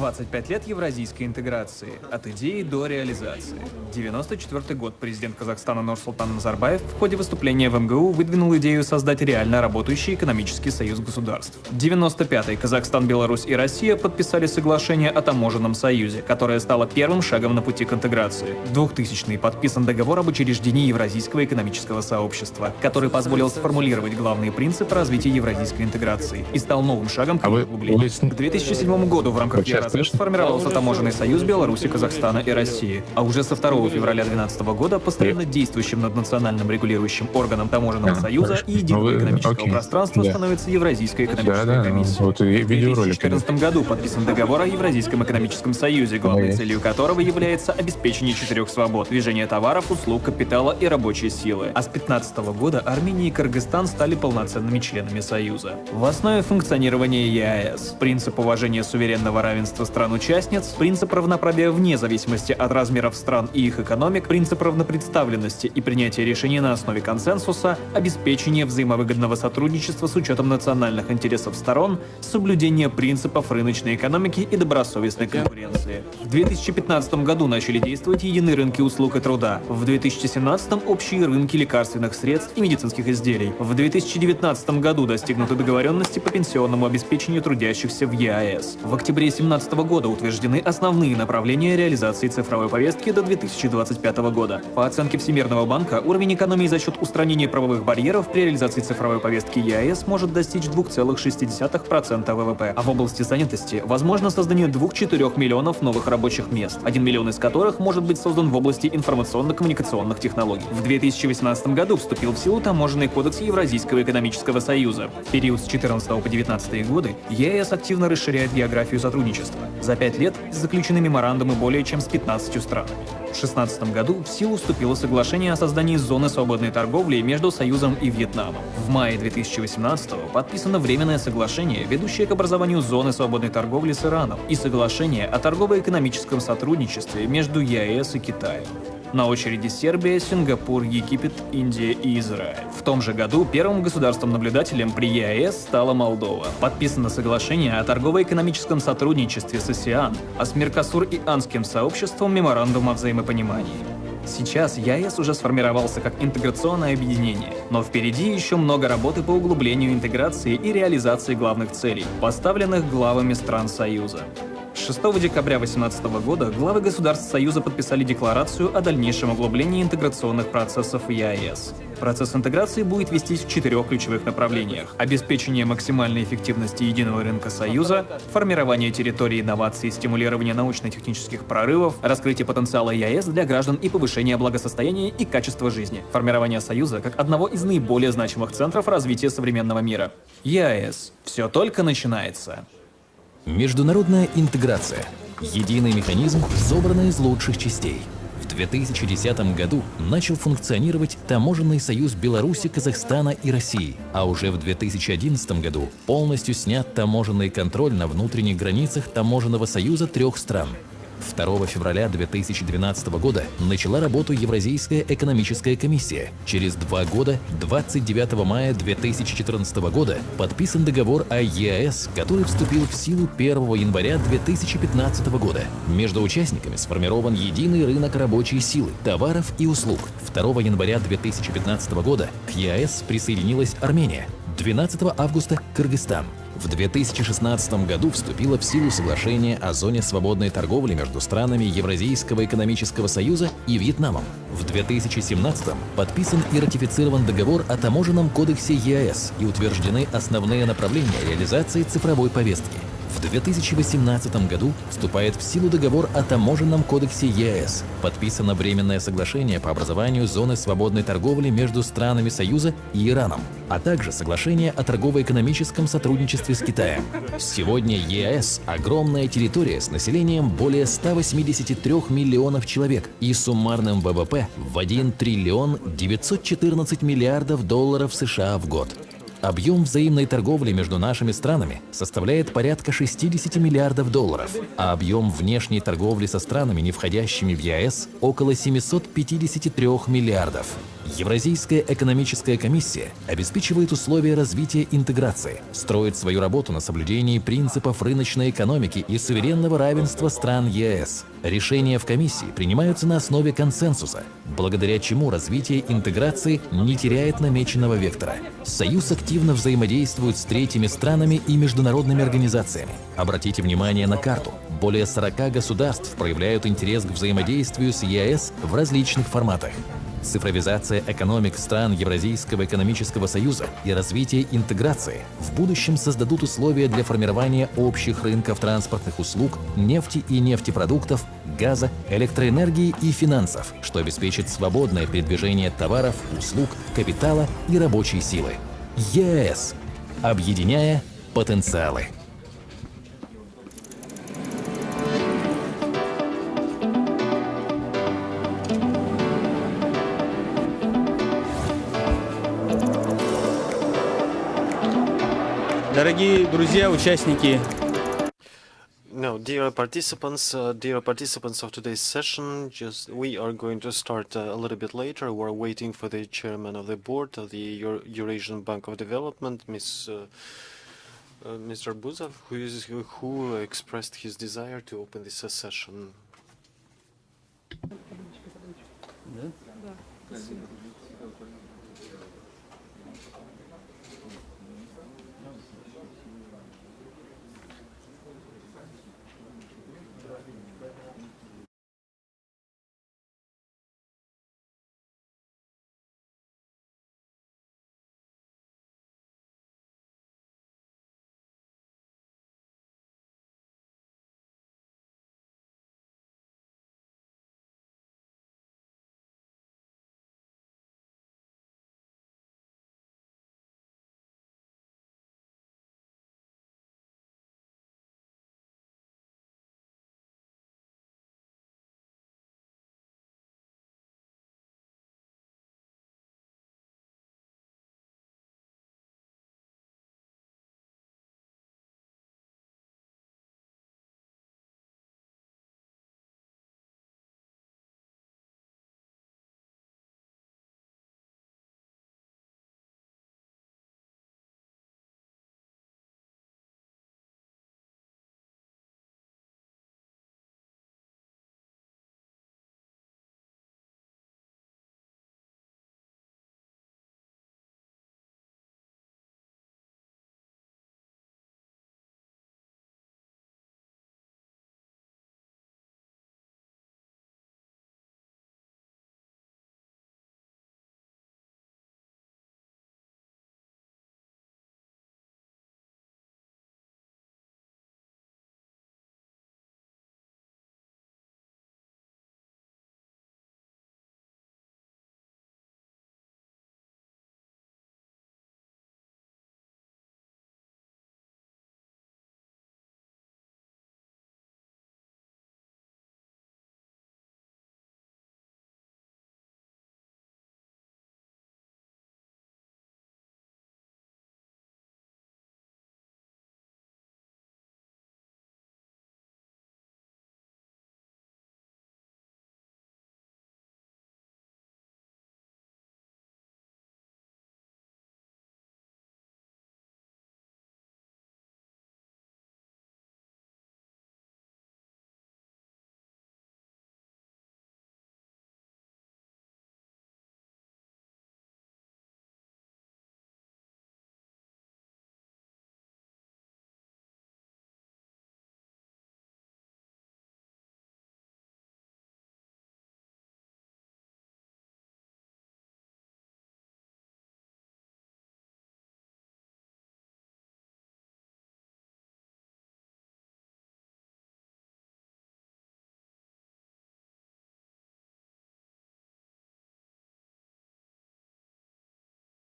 25 лет евразийской интеграции. От идеи до реализации. 94 год. Президент Казахстана Нурсултан Назарбаев в ходе выступления в МГУ выдвинул идею создать реально работающий экономический союз государств. 95-й. Казахстан, Беларусь и Россия подписали соглашение о таможенном союзе, которое стало первым шагом на пути к интеграции. 2000-й. Подписан договор об учреждении Евразийского экономического сообщества, который позволил сформулировать главные принципы развития евразийской интеграции и стал новым шагом к ее углублению. К 2007 году в рамках Eurasian сформировался таможенный союз Беларуси, Казахстана и России, а уже со 2 февраля 2012 года постоянно действующим наднациональным регулирующим органом таможенного союза и единого экономического пространства становится Евразийская экономическая комиссия. В 2014 году подписан договор о Евразийском экономическом союзе, главной целью которого является обеспечение 4 свобод: движения товаров, услуг, капитала и рабочей силы. А с 2015 года Армения и Кыргызстан стали полноценными членами союза. В основе функционирования ЕАЭС принцип уважения суверенного равенства стран-участниц, принцип равноправия вне зависимости от размеров стран и их экономик, принцип равнопредставленности и принятия решений на основе консенсуса, обеспечение взаимовыгодного сотрудничества с учетом национальных интересов сторон, соблюдение принципов рыночной экономики и добросовестной конкуренции. В 2015 году начали действовать единые рынки услуг и труда, в 2017 общие рынки лекарственных средств и медицинских изделий. В 2019 году достигнуты договоренности по пенсионному обеспечению трудящихся в ЕАЭС. В октябре 2017 года утверждены основные направления реализации цифровой повестки до 2025 года. По оценке Всемирного банка, уровень экономии за счет устранения правовых барьеров при реализации цифровой повестки ЕАЭС может достичь 2,6% ВВП, а в области занятости возможно создание 2-4 миллионов новых рабочих мест, 1 миллион из которых может быть создан в области информационно-коммуникационных технологий. В 2018 году вступил в силу таможенный кодекс Евразийского экономического союза. В период с 14 по 19 годы ЕАЭС активно расширяет географию сотрудничества. За 5 лет заключены меморандумы более чем с 15 странами. В 2016 году в силу вступило соглашение о создании зоны свободной торговли между Союзом и Вьетнамом. В мае 2018 подписано временное соглашение, ведущее к образованию зоны свободной торговли с Ираном, и соглашение о торгово-экономическом сотрудничестве между ЕАЭС и Китаем. На очереди Сербия, Сингапур, Египет, Индия и Израиль. В том же году первым государством-наблюдателем при ЕАЭС стала Молдова. Подписано соглашение о торгово-экономическом сотрудничестве с АСЕАН, а с Меркосур и Анским сообществом меморандум о взаимопонимании. Сейчас ЕАЭС уже сформировался как интеграционное объединение, но впереди еще много работы по углублению интеграции и реализации главных целей, поставленных главами стран Союза. 6 декабря 2018 года главы государств Союза подписали декларацию о дальнейшем углублении интеграционных процессов в ЕАЭС. Процесс интеграции будет вестись в 4 ключевых направлениях: обеспечение максимальной эффективности единого рынка Союза, формирование территории инноваций, стимулирование научно-технических прорывов, раскрытие потенциала ЕАЭС для граждан и повышение благосостояния и качества жизни, формирование Союза как одного из наиболее значимых центров развития современного мира. ЕАЭС. Все только начинается. Международная интеграция. Единый механизм, собранный из лучших частей. В 2010 году начал функционировать Таможенный союз Беларуси, Казахстана и России, а уже в 2011 году полностью снят таможенный контроль на внутренних границах Таможенного союза 3 стран. 2 февраля 2012 года начала работу Евразийская экономическая комиссия. Через 2 года, 29 мая 2014 года, подписан договор о ЕАЭС, который вступил в силу 1 января 2015 года. Между участниками сформирован единый рынок рабочей силы, товаров и услуг. 2 января 2015 года к ЕАЭС присоединилась Армения. 12 августа – Кыргызстан. В 2016 году вступило в силу соглашение о зоне свободной торговли между странами Евразийского экономического союза и Вьетнамом. В 2017 подписан и ратифицирован договор о таможенном кодексе ЕАЭС и утверждены основные направления реализации цифровой повестки. В 2018 году вступает в силу договор о таможенном кодексе ЕАЭС. Подписано временное соглашение по образованию зоны свободной торговли между странами Союза и Ираном, а также соглашение о торгово-экономическом сотрудничестве с Китаем. Сегодня ЕАЭС – огромная территория с населением более 183 миллионов человек и суммарным ВВП в 1 триллион 914 миллиардов долларов США в год. Объем взаимной торговли между нашими странами составляет порядка 60 миллиардов долларов, а объем внешней торговли со странами, не входящими в ЕАЭС, около 753 миллиардов. Евразийская экономическая комиссия обеспечивает условия развития интеграции, строит свою работу на соблюдении принципов рыночной экономики и суверенного равенства стран ЕС. Решения в комиссии принимаются на основе консенсуса, благодаря чему развитие интеграции не теряет намеченного вектора. Союз активно взаимодействует с третьими странами и международными организациями. Обратите внимание на карту. Более 40 государств проявляют интерес к взаимодействию с ЕС в различных форматах. Цифровизация экономик стран Евразийского экономического союза и развитие интеграции в будущем создадут условия для формирования общих рынков транспортных услуг, нефти и нефтепродуктов, газа, электроэнергии и финансов, что обеспечит свободное передвижение товаров, услуг, капитала и рабочей силы. ЕС. Объединяя потенциалы. Дорогие друзья, участники. No, dear participants of today's session, we are going to start a little bit later. We're waiting for the chairman of the board of the Eurasian Bank of Development, Mr. Buzov, who expressed his desire to open this session.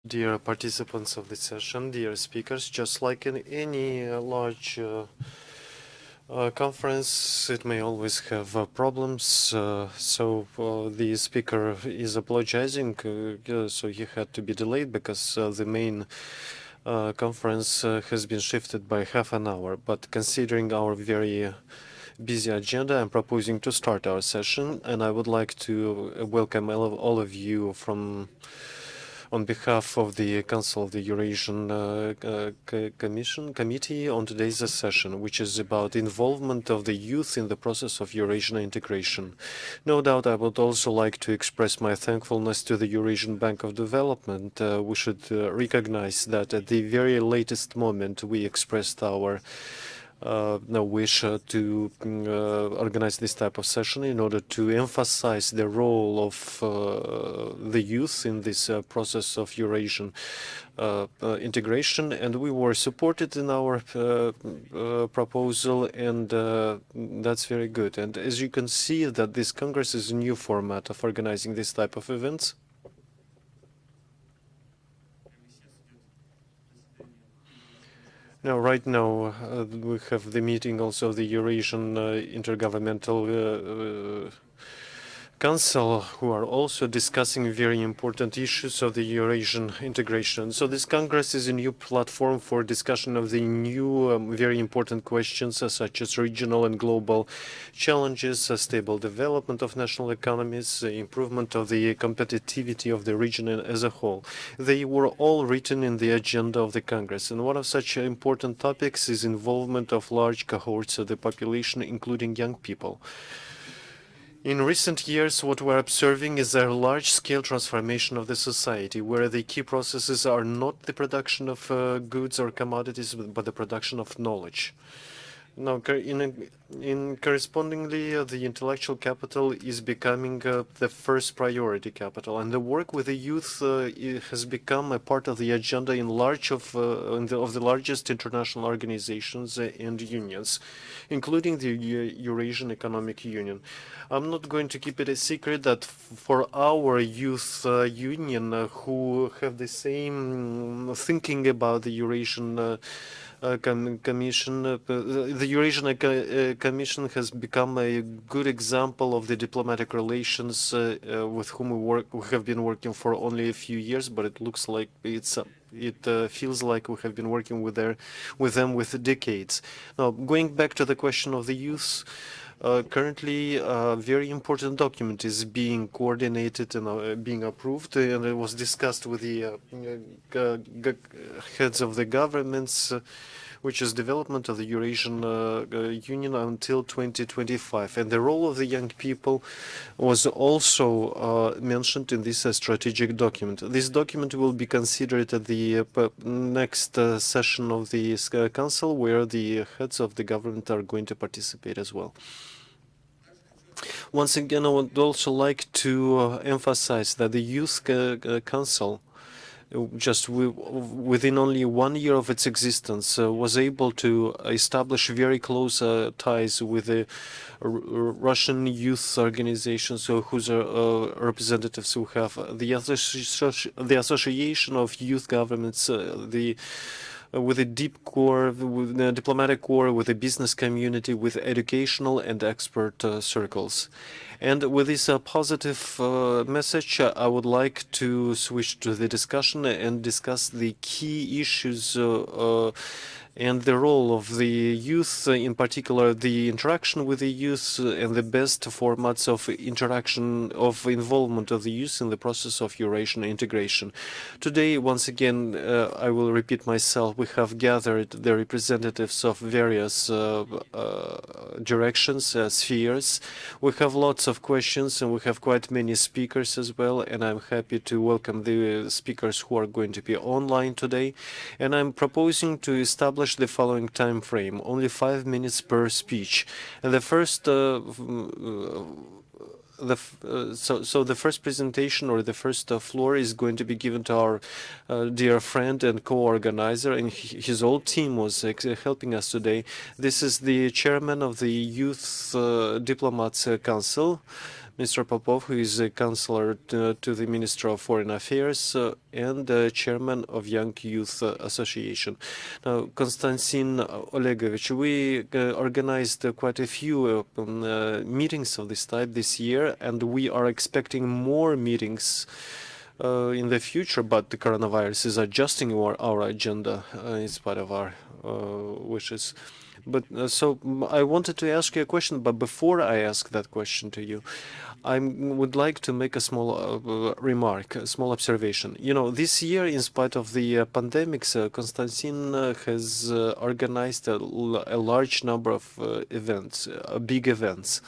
Dear participants of the session, dear speakers, just like in any large conference, it may always have problems. So the speaker is apologizing, so he had to be delayed because the main conference has been shifted by half an hour. But considering our very busy agenda, I'm proposing to start our session, and I would like to welcome all of you on behalf of the Council of the Eurasian Committee on today's session, which is about involvement of the youth in the process of Eurasian integration. No doubt I would also like to express my thankfulness to the Eurasian Bank of Development. We should recognize that at the very latest moment we expressed our wish to organize this type of session in order to emphasize the role of the youth in this process of Eurasian integration, and we were supported in our proposal, and that's very good. And as you can see, that this Congress is a new format of organizing this type of events. Now, right now, we have the meeting also of the Eurasian Intergovernmental Council, who are also discussing very important issues of the Eurasian integration. So this Congress is a new platform for discussion of the new very important questions such as regional and global challenges, stable development of national economies, improvement of the competitivity of the region as a whole. They were all written in the agenda of the Congress, and one of such important topics is involvement of large cohorts of the population, including young people. In recent years, what we're observing is a large-scale transformation of the society, where the key processes are not the production of goods or commodities, but the production of knowledge. Now, correspondingly, the intellectual capital is becoming the first priority capital, and the work with the youth has become a part of the agenda in the largest international organizations and unions, including the Eurasian Economic Union. I'm not going to keep it a secret that for our youth union, who have the same thinking about the Eurasian Commission, the Eurasian Commission has become a good example of the diplomatic relations with whom we have been working for only a few years, but it looks like it feels like we have been working with them with decades. Now, going back to the question of the youth, currently, a very important document is being coordinated and being approved, and it was discussed with the heads of the governments, which is development of the Eurasian Union until 2025. And the role of the young people was also mentioned in this strategic document. This document will be considered at the next session of the Council, where the heads of the government are going to participate as well. Once again, I would also like to emphasize that the Youth Council, just within only 1 year of its existence, was able to establish very close ties with the Russian youth organizations, whose representatives who have the Association of Youth Governments, with a deep core, with a diplomatic core, with a business community, with educational and expert circles. And with this positive message, I would like to switch to the discussion and discuss the key issues and the role of the youth, in particular the interaction with the youth and the best formats of interaction, of involvement of the youth in the process of Eurasian integration. Today, once again, I will repeat myself, we have gathered the representatives of various directions, spheres. We have lots of questions and we have quite many speakers as well, and I'm happy to welcome the speakers who are going to be online today. And I'm proposing to establish the following time frame: only 5 minutes per speech. And the first the first presentation, or the first floor, is going to be given to our dear friend and co-organizer, and his whole team was helping us today. This is the chairman of the Youth Diplomats Council, Mr. Popov, who is a counselor to the Minister of Foreign Affairs and chairman of Young Youth Association. Now, Konstantin Olegovich, we organized quite a few meetings of this type this year, and we are expecting more meetings in the future, but the coronavirus is adjusting our agenda in spite of our wishes. But I wanted to ask you a question, but before I ask that question to you, I would like to make a small remark, a small observation. You know, this year, in spite of the pandemics, Konstantin has organized a large number of events, big events.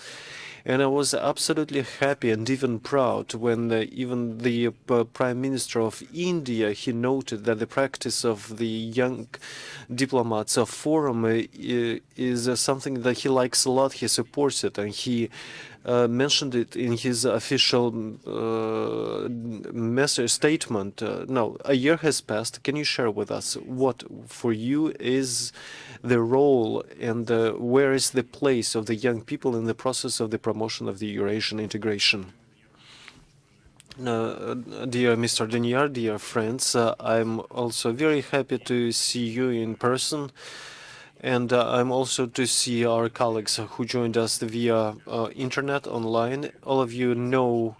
And I was absolutely happy and even proud when even the Prime Minister of India, he noted that the practice of the young diplomats of forum is something that he likes a lot. He supports it, and he mentioned it in his official message statement. Now, a year has passed. Can you share with us what, for you, is the role and where is the place of the young people in the process of the promotion of the Eurasian integration? Dear Mr. Deniar, dear friends, I'm also very happy to see you in person. And I'm also to see our colleagues who joined us via internet, online. All of you know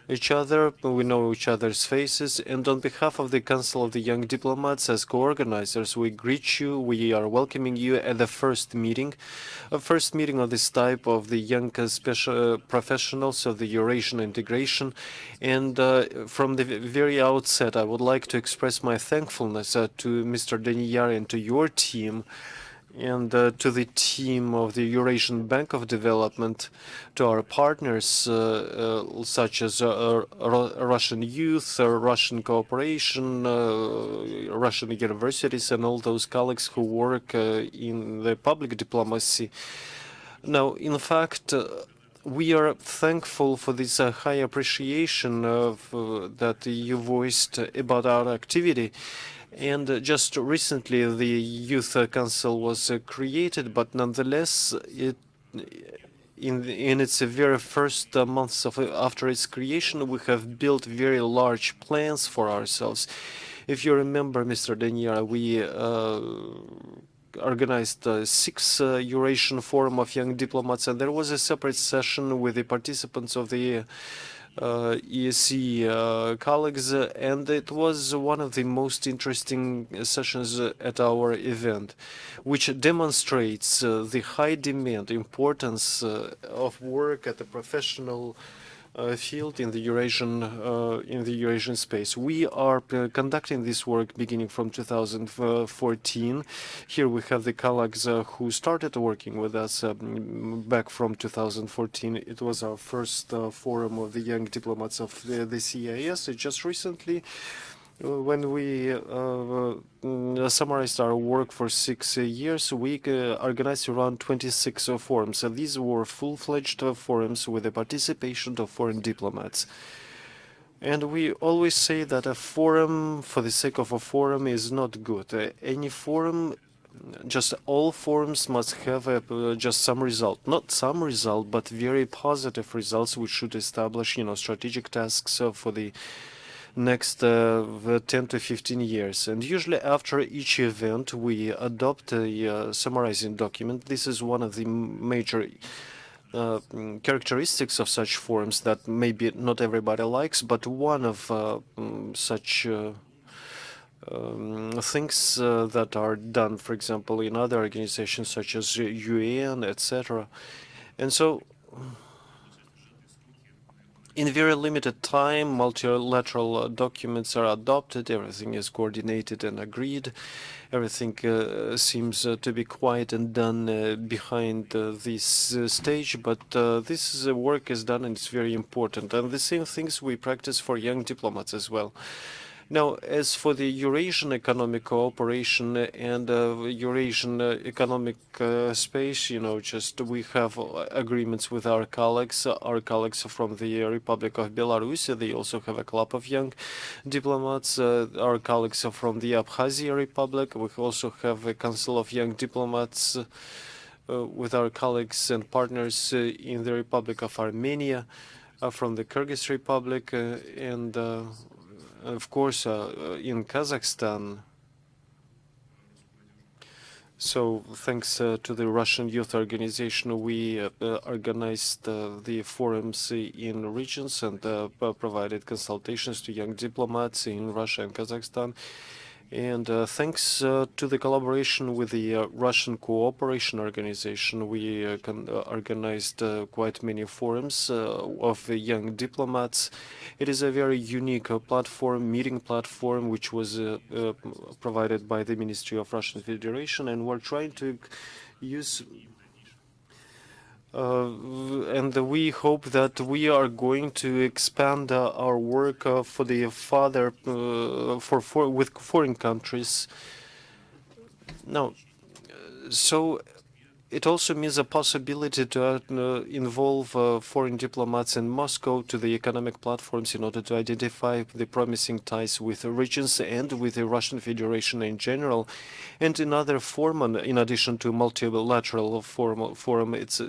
each other, we know each other's faces, and on behalf of the Council of the Young Diplomats, as co-organizers, we greet you, we are welcoming you at the first meeting of this type of the young special professionals of the Eurasian integration. And from the very outset, I would like to express my thankfulness to Mr. Deniyar and to your team, and to the team of the Eurasian Bank of Development, to our partners such as Russian youth, Russian cooperation, Russian universities, and all those colleagues who work in the public diplomacy. Now, in fact, we are thankful for this high appreciation that you voiced about our activity. And just recently, the Youth Council was created, but nonetheless, in its very first months after its creation, we have built very large plans for ourselves. If you remember, Mr. Deniar, we organized 6 Eurasian Forum of Young Diplomats, and there was a separate session with the participants of the ESC colleagues, and it was one of the most interesting sessions at our event, which demonstrates the high demand, importance of work at the professional field in the Eurasian space. We are conducting this work beginning from 2014. Here we have the colleagues who started working with us back from 2014. It was our first forum of the young diplomats of the CIS. Just recently, when we summarized our work for 6 years, we organized around 26 forums. So these were full-fledged forums with the participation of foreign diplomats. And we always say that a forum for the sake of a forum is not good. Any forum, just all forums must have just some result. Not some result, but very positive results which should establish, strategic tasks for the next 10 to 15 years. And usually after each event, we adopt a summarizing document. This is one of the major characteristics of such forums that maybe not everybody likes, but one of such things that are done, for example, in other organizations such as UN, etc. And so, in very limited time, multilateral documents are adopted, everything is coordinated and agreed, everything seems to be quiet and done behind this stage, but this work is done and it's very important. And the same things we practice for young diplomats as well. Now, as for the Eurasian economic cooperation and Eurasian economic space, just we have agreements with our colleagues from the Republic of Belarus. They also have a club of young diplomats. Our colleagues from the Abkhazia Republic. We also have a council of young diplomats with our colleagues and partners in the Republic of Armenia, from the Kyrgyz Republic, and of course, in Kazakhstan. So thanks to the Russian Youth Organization, we organized the forums in regions and provided consultations to young diplomats in Russia and Kazakhstan. And thanks to the collaboration with the Russian Cooperation Organization, we organized quite many forums of young diplomats. It is a very unique platform, meeting platform, which was provided by the Ministry of Russian Federation, and we're trying to use and we hope that we are going to expand our work for the with foreign countries. Now, so it also means a possibility to involve foreign diplomats in Moscow to the economic platforms in order to identify the promising ties with the regions and with the Russian Federation in general. And another forum, in addition to multilateral forum, it's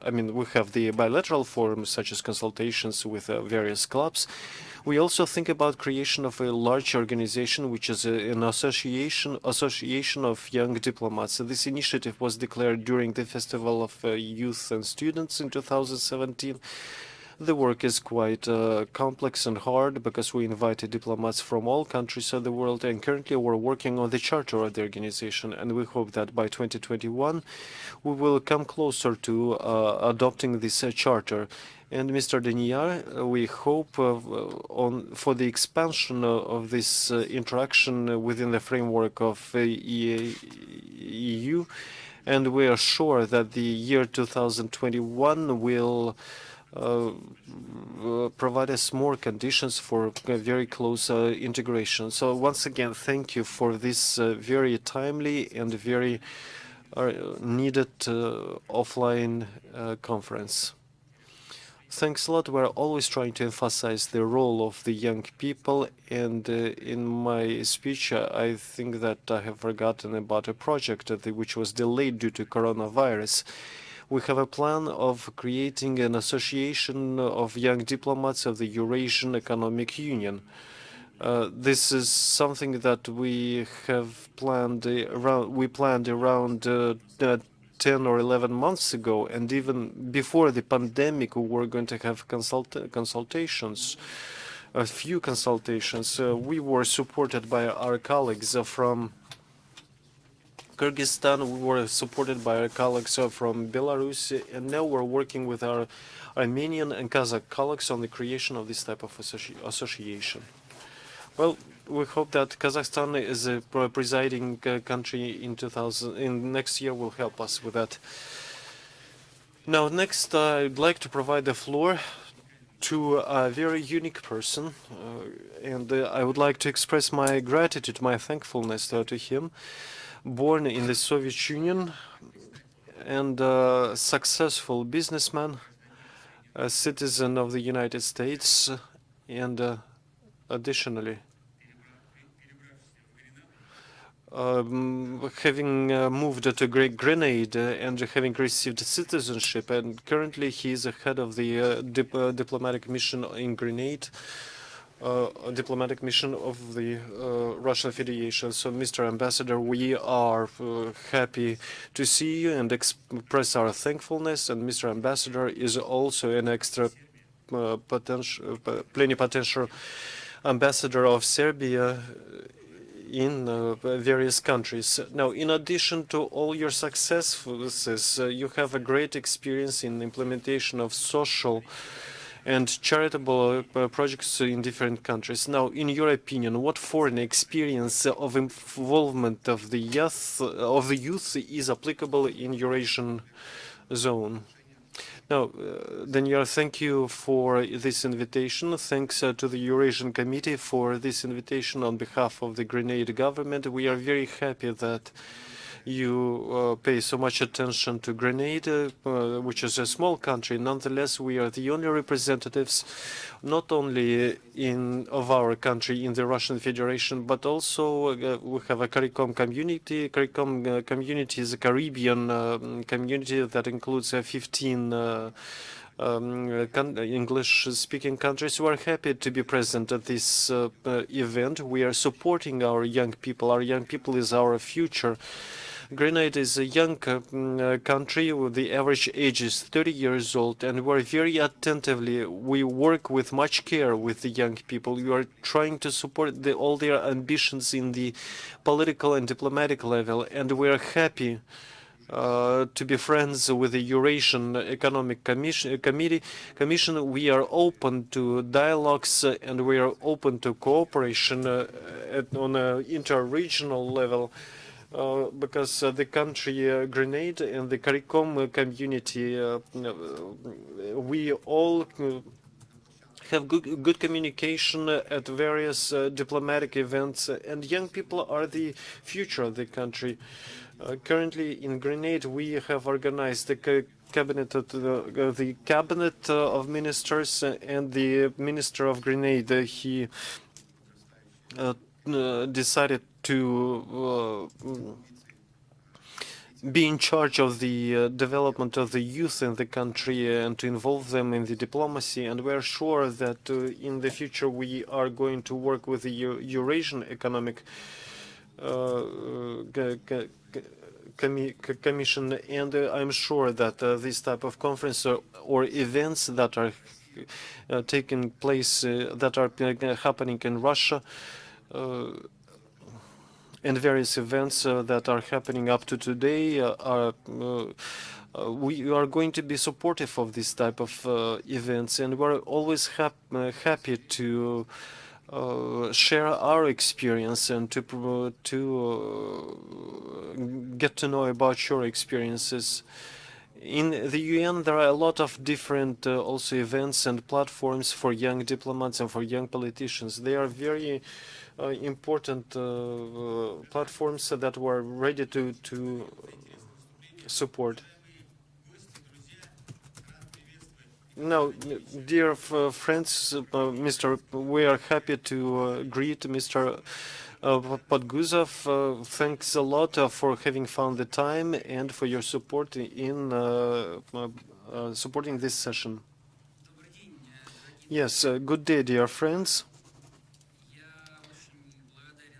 I mean, we have the bilateral forums such as consultations with various clubs. We also think about creation of a large organization, which is an association of young diplomats. So this initiative was declared during the Festival of Youth and Students in 2017. The work is quite complex and hard because we invited diplomats from all countries of the world, and currently we're working on the charter of the organization, and we hope that by 2021 we will come closer to adopting this charter. And Mr. Deniar, we hope for the expansion of this interaction within the framework of EU, and we are sure that the year 2021 will provide us more conditions for very close integration. So once again, thank you for this very timely and very needed offline conference. Thanks a lot. We're always trying to emphasize the role of the young people, and in my speech I think that I have forgotten about a project which was delayed due to coronavirus. We have a plan of creating an association of young diplomats of the Eurasian Economic Union. This is something that we have planned around. We planned around 10 or 11 months ago, and even before the pandemic, we were going to have consultations, a few consultations. We were supported by our colleagues from Kyrgyzstan, we were supported by our colleagues from Belarus, and now we're working with our Armenian and Kazakh colleagues on the creation of this type of association. Well, we hope that Kazakhstan is a presiding country in next year will help us with that. Now, next, I'd like to provide the floor to a very unique person, and I would like to express my gratitude, my thankfulness to him. Born in the Soviet Union and a successful businessman, a citizen of the United States, and additionally, having moved to Grenada and having received citizenship, and currently he is the head of the diplomatic mission in Grenada, a diplomatic mission of the Russian Federation. So, Mr. Ambassador, we are happy to see you and express our thankfulness. And Mr. Ambassador is also an extra plenipotentiary ambassador of Serbia in various countries. Now, in addition to all your successes, you have a great experience in implementation of social and charitable projects in different countries. Now, in your opinion, what foreign experience of involvement of the youth is applicable in Eurasian zone? Now, Daniel, thank you for this invitation. Thanks to the Eurasian Committee for this invitation on behalf of the Grenada government. We are very happy that you pay so much attention to Grenada, which is a small country. Nonetheless, we are the only representatives, not only of our country in the Russian Federation, but also we have a CARICOM community. CARICOM community is a Caribbean community that includes 15 English-speaking countries. We are happy to be present at this event. We are supporting our young people. Our young people is our future. Grenada is a young country. The average age is 30 years old, and we're very attentively, we work with much care with the young people. We are trying to support all their ambitions in the political and diplomatic level, and we are happy to be friends with the Eurasian Economic Commission. We are open to dialogues and we are open to cooperation on an inter-regional level because the country Grenada and the CARICOM community, we all have good communication at various diplomatic events, and young people are the future of the country. Currently in Grenada, we have organized the cabinet of ministers, and the minister of Grenada, he decided to be in charge of the development of the youth in the country and to involve them in the diplomacy. And we are sure that in the future we are going to work with the Eurasian Economic Commission, and I'm sure that this type of conference or events that are taking place, that are happening in Russia, and various events that are happening up to today, we are going to be supportive of this type of events, and we're always happy to share our experience and to get to know about your experiences. In the UN, there are a lot of different also events and platforms for young diplomats and for young politicians. They are very important platforms that we're ready to support. Now, dear friends, we are happy to greet Mr. Podguzov. Thanks a lot for having found the time and for your support in supporting this session. Yes, good day, dear friends.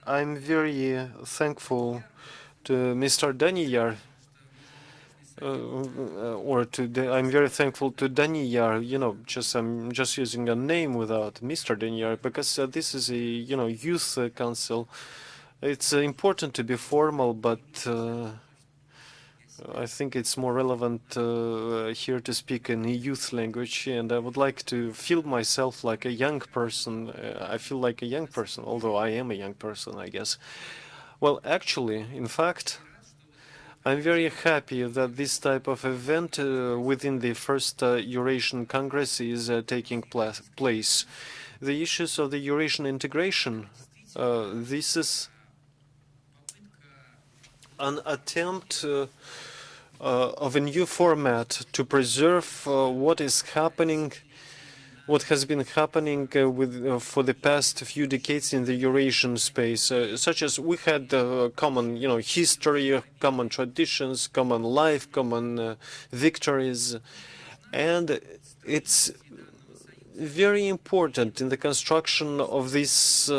I'm very thankful to Mr. Daniyar. I'm very thankful to Daniyar. I'm just using a name without Mr. Daniyar because this is a youth council. It's important to be formal, but I think it's more relevant here to speak in youth language. And I would like to feel myself like a young person. I feel like a young person, although I am a young person, I guess. Well, actually, in fact, I'm very happy that this type of event within the first Eurasian Congress is taking place. The issues of the Eurasian integration, this is an attempt of a new format to preserve what is happening, what has been happening for the past few decades in the Eurasian space, such as we had common, history, common traditions, common life, common victories, and it's very important in the construction of this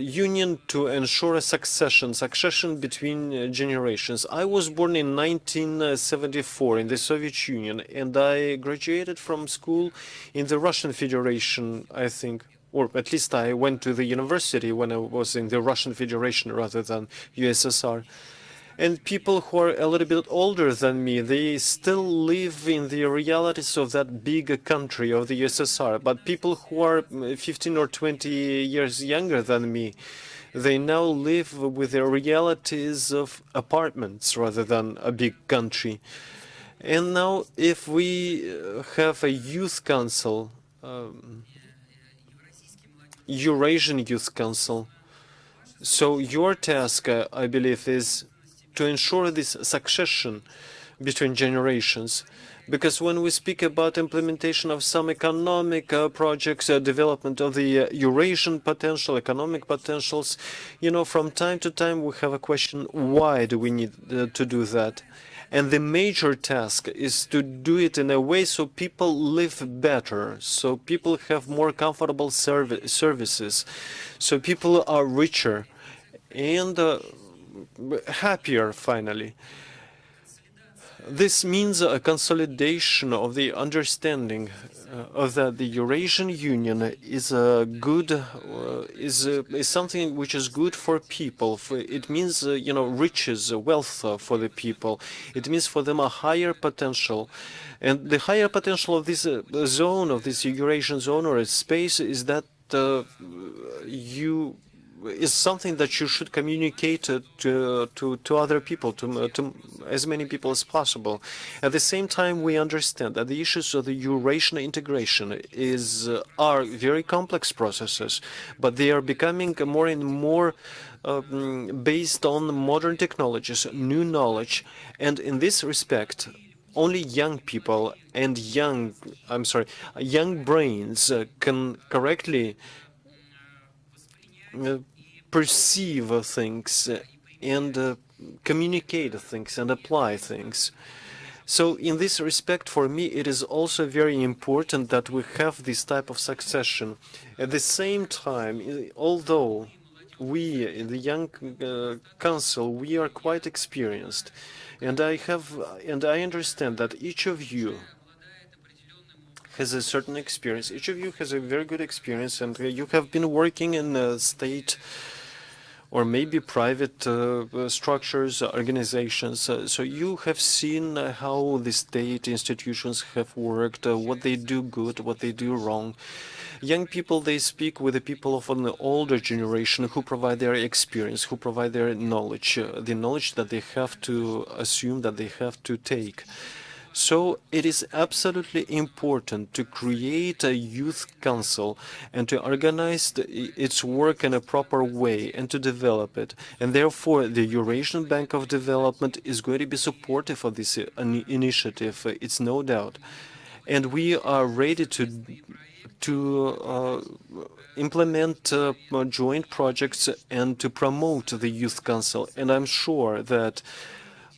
union to ensure a succession between generations. I was born in 1974 in the Soviet Union, and I graduated from school in the Russian Federation, I think, or at least I went to the university when I was in the Russian Federation rather than USSR. And people who are a little bit older than me, they still live in the realities of that big country of the USSR. But people who are 15 or 20 years younger than me, they now live with the realities of apartments rather than a big country. And now if we have a youth council, Eurasian Youth Council, so your task, I believe, is to ensure this succession between generations. Because when we speak about implementation of some economic projects, development of the Eurasian potential, economic potentials, from time to time we have a question, why do we need to do that? And the major task is to do it in a way so people live better, so people have more comfortable services, so people are richer. And happier finally. This means a consolidation of the understanding of that the Eurasian Union is a good is something which is good for people. It means riches, wealth for the people. It means for them a higher potential, and the higher potential of this zone, of this Eurasian zone or space, is that is something that you should communicate to other people, to as many people as possible. At the same time, we understand that the issues of the Eurasian integration are very complex processes, but they are becoming more and more based on modern technologies, new knowledge, and in this respect, only young people and young brains can correctly perceive things and communicate things and apply things. So in this respect, for me, it is also very important that we have this type of succession. At the same time, although we, in the young council, we are quite experienced, and I understand that each of you has a certain experience. Each of you has a very good experience, and you have been working in state or maybe private structures, organizations. So you have seen how the state institutions have worked, what they do good, what they do wrong. Young people, they speak with the people of an older generation who provide their experience, who provide their knowledge, the knowledge that they have to assume, that they have to take. So it is absolutely important to create a youth council and to organize its work in a proper way and to develop it. And therefore, the Eurasian Bank of Development is going to be supportive of this initiative, it's no doubt. And we are ready to implement joint projects and to promote the Youth Council. And I'm sure that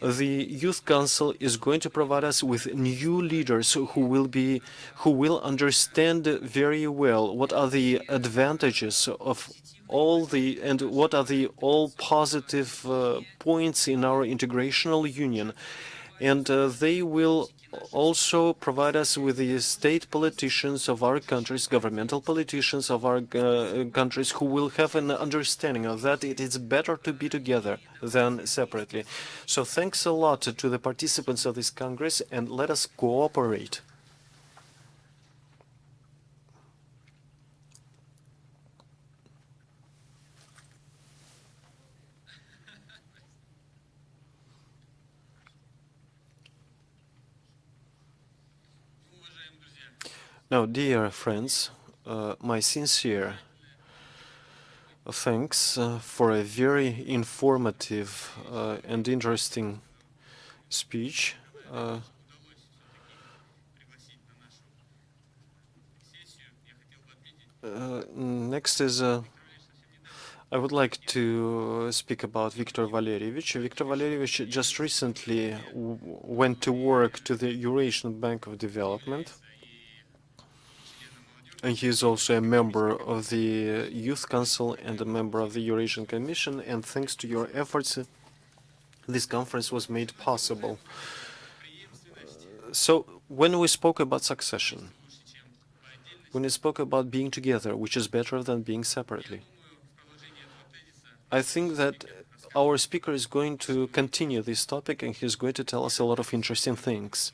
the Youth Council is going to provide us with new leaders who will understand very well what are the advantages of and what are the all positive points in our integrational union. And they will also provide us with the state politicians of our countries, governmental politicians of our countries, who will have an understanding of that it is better to be together than separately. So thanks a lot to the participants of this Congress, and let us cooperate. Now, dear friends, my sincere thanks for a very informative and interesting speech. Next is I would like to speak about Viktor Valerievich. Viktor Valerievich just recently went to work to the Eurasian Bank of Development. And he is also a member of the Youth Council and a member of the Eurasian Commission. And thanks to your efforts, this conference was made possible. So when we spoke about succession, when we spoke about being together, which is better than being separately, I think that our speaker is going to continue this topic, and he's going to tell us a lot of interesting things.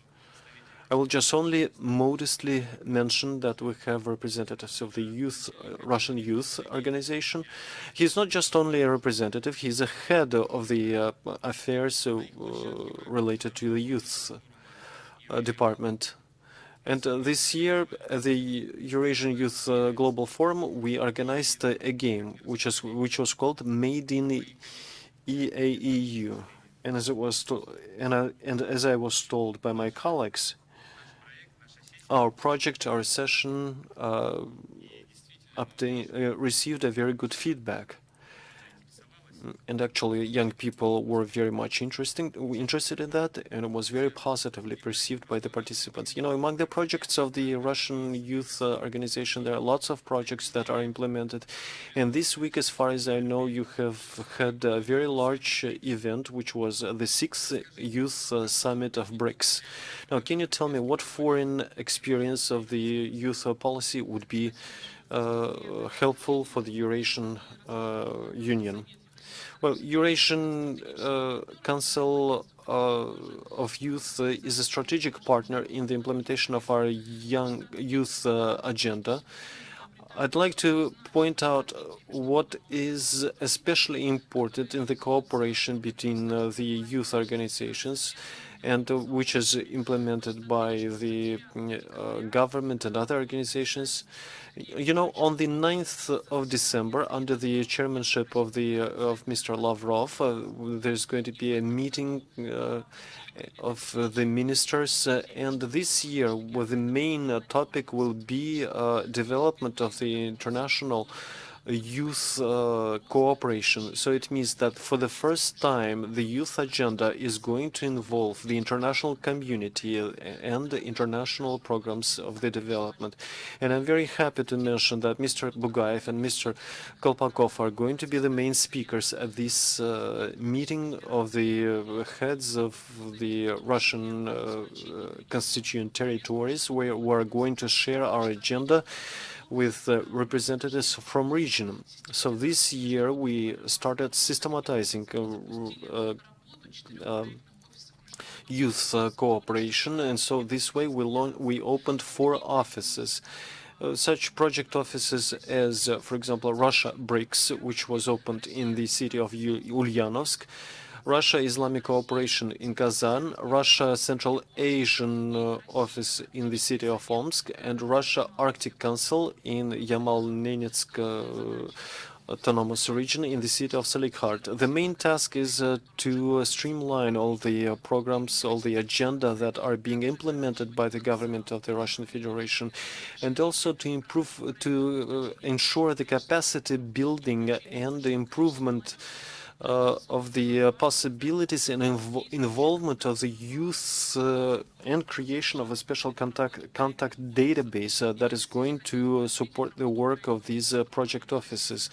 I will just only modestly mention that we have representatives of the youth, Russian Youth Organization. He's not just only a representative, he's a head of the affairs related to the youth department. And this year, at the Eurasian Youth Global Forum, we organized a game which was called Made in EAEU. And as I was told by my colleagues, our project, our session received a very good feedback. And actually, young people were very much interested in that, and it was very positively perceived by the participants. You know, among the projects of the Russian Youth Organization, there are lots of projects that are implemented. And this week, as far as I know, you have had a very large event, which was the 6th Youth Summit of BRICS. Now, can you tell me what foreign experience of the youth policy would be helpful for the Eurasian Union? Well, Eurasian Council of Youth is a strategic partner in the implementation of our young youth agenda. I'd like to point out what is especially important in the cooperation between the youth organizations, and which is implemented by the government and other organizations. You know, on the 9th of December, under the chairmanship of Mr. Lavrov, there's going to be a meeting of the ministers, and this year, well, the main topic will be development of the international youth cooperation. So it means that for the first time, the youth agenda is going to involve the international community and the international programs of the development. And I'm very happy to mention that Mr. Bugaev and Mr. Kolpakov are going to be the main speakers at this meeting of the heads of the Russian constituent territories, where we're going to share our agenda with representatives from region. So this year we started systematizing youth cooperation, and so this way we opened 4 offices. Such project offices as, for example, Russia BRICS, which was opened in the city of Ulyanovsk, Russia Islamic Cooperation in Kazan, Russia Central Asian office in the city of Omsk, and Russia Arctic Council in Yamal-Nenetsk autonomous region in the city of Salikhard. The main task is to streamline all the programs, all the agenda that are being implemented by the government of the Russian Federation, and also to ensure the capacity building and the improvement of the possibilities and involvement of the youth and creation of a special contact database that is going to support the work of these project offices.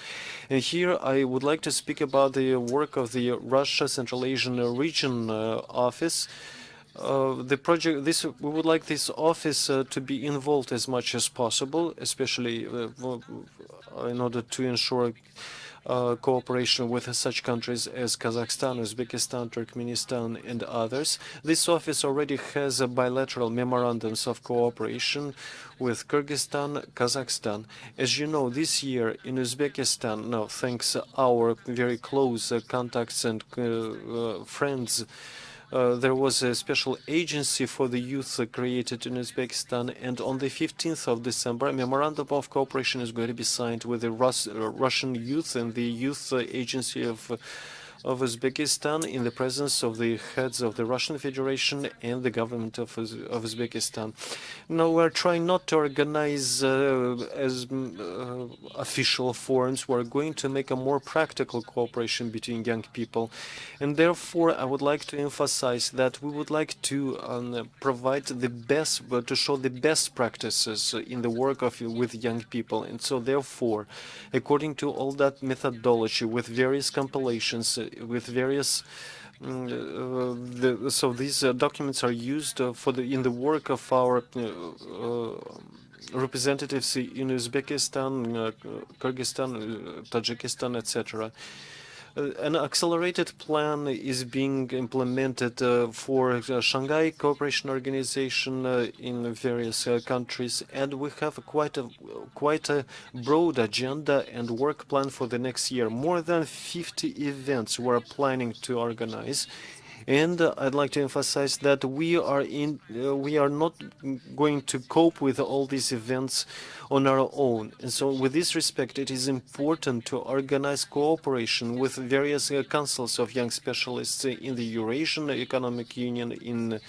And here I would like to speak about the work of the Russia Central Asian Region Office. We would like this office to be involved as much as possible, especially in order to ensure cooperation with such countries as Kazakhstan, Uzbekistan, Turkmenistan, and others. This office already has bilateral memorandums of cooperation with Kyrgyzstan, Kazakhstan. As you know, this year in Uzbekistan, now thanks our very close contacts and friends, there was a special agency for the youth created in Uzbekistan, and on the 15th of December, a memorandum of cooperation is going to be signed with the Russian youth and the youth agency of Uzbekistan in the presence of the heads of the Russian Federation and the government of Uzbekistan. Now, we're trying not to organize as official forums. We're going to make a more practical cooperation between young people. And therefore, I would like to emphasize that we would like to provide the best, to show the best practices in the work with young people. And so, therefore, according to all that methodology, with various compilations, with various so these documents are used in the work of our representatives in Uzbekistan, Kyrgyzstan, Tajikistan, etc. An accelerated plan is being implemented for Shanghai Cooperation Organization in various countries, and we have quite a broad agenda and work plan for the next year. More than 50 events we're planning to organize. And I'd like to emphasize that we are not going to cope with all these events on our own. And so with this respect, it is important to organize cooperation with various councils of young specialists in the Eurasian Economic Union, in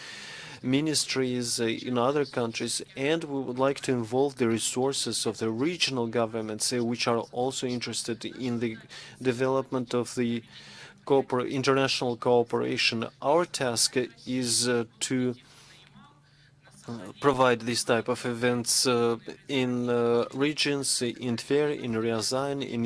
ministries in other countries, and we would like to involve the resources of the regional governments, which are also interested in the development of the international cooperation. Our task is to provide this type of events in regions, in Tver, in Ryazan, in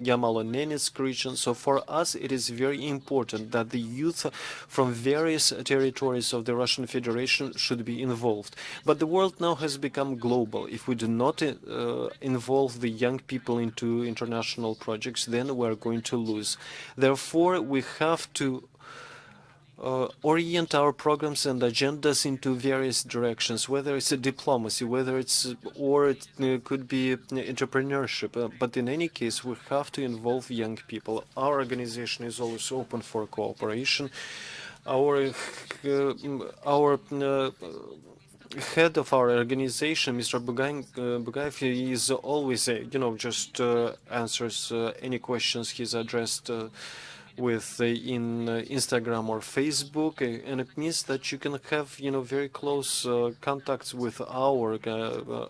Yamalo-Nenetsk region. So for us, it is very important that the youth from various territories of the Russian Federation should be involved. But the world now has become global. If we do not involve the young people into international projects, then we are going to lose. Therefore, we have to orient our programs and agendas into various directions, whether it's a diplomacy, whether it's or it could be entrepreneurship. But in any case, we have to involve young people. Our organization is always open for cooperation. Our head of our organization, Mr. Bugaev, he is always, just answers any questions he's addressed with in Instagram or Facebook, and it means that you can have very close contacts with our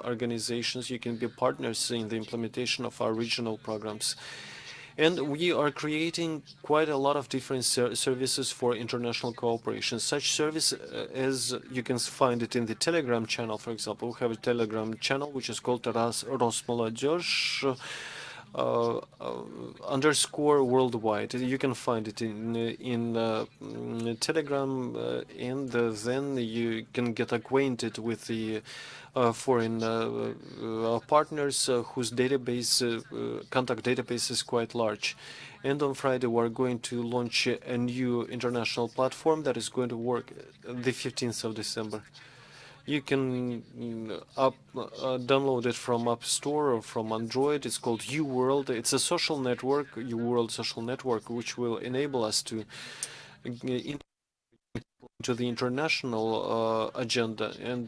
organizations. You can be partners in the implementation of our regional programs. And we are creating quite a lot of different services for international cooperation. Such service as you can find it in the Telegram channel, for example. We have a Telegram channel which is called молодежи _worldwide. You can find it in Telegram, and then you can get acquainted with the foreign partners whose database, contact database is quite large. And on Friday, we're going to launch a new international platform that is going to work the 15th of December. You can download it from App Store or from Android. It's called UWorld. It's a social network, UWorld social network, which will enable us to into the international agenda and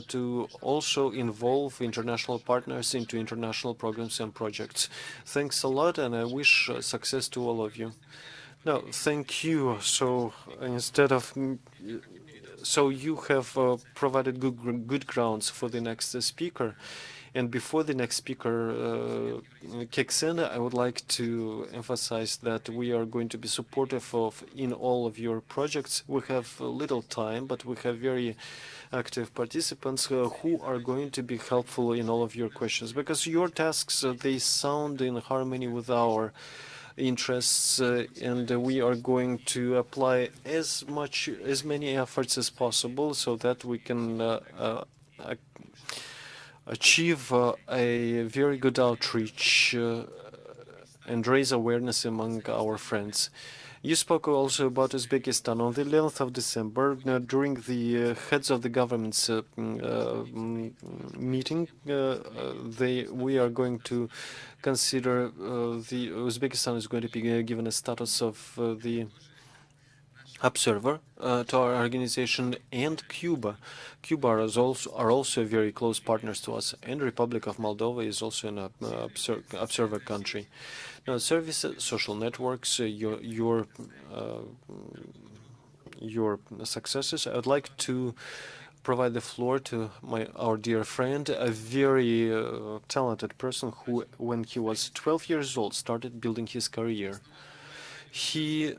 to also involve international partners into international programs and projects. Thanks a lot, and I wish success to all of you. No, thank you. So instead of so you have provided good grounds for the next speaker. And before the next speaker kicks in, I would like to emphasize that we are going to be supportive in all of your projects. We have little time, but we have very active participants who are going to be helpful in all of your questions, because your tasks, they sound in harmony with our interests, and we are going to apply as many efforts as possible so that we can achieve a very good outreach and raise awareness among our friends. You spoke also about Uzbekistan. On the 11th of December, during the heads of the government's meeting, we are going to consider the Uzbekistan is going to be given a status of the observer to our organization, and Cuba. Cuba are also very close partners to us, and Republic of Moldova is also an observer country. Now, services, social networks, your successes. I would like to provide the floor to our dear friend, a very talented person who, when he was 12 years old, started building his career. He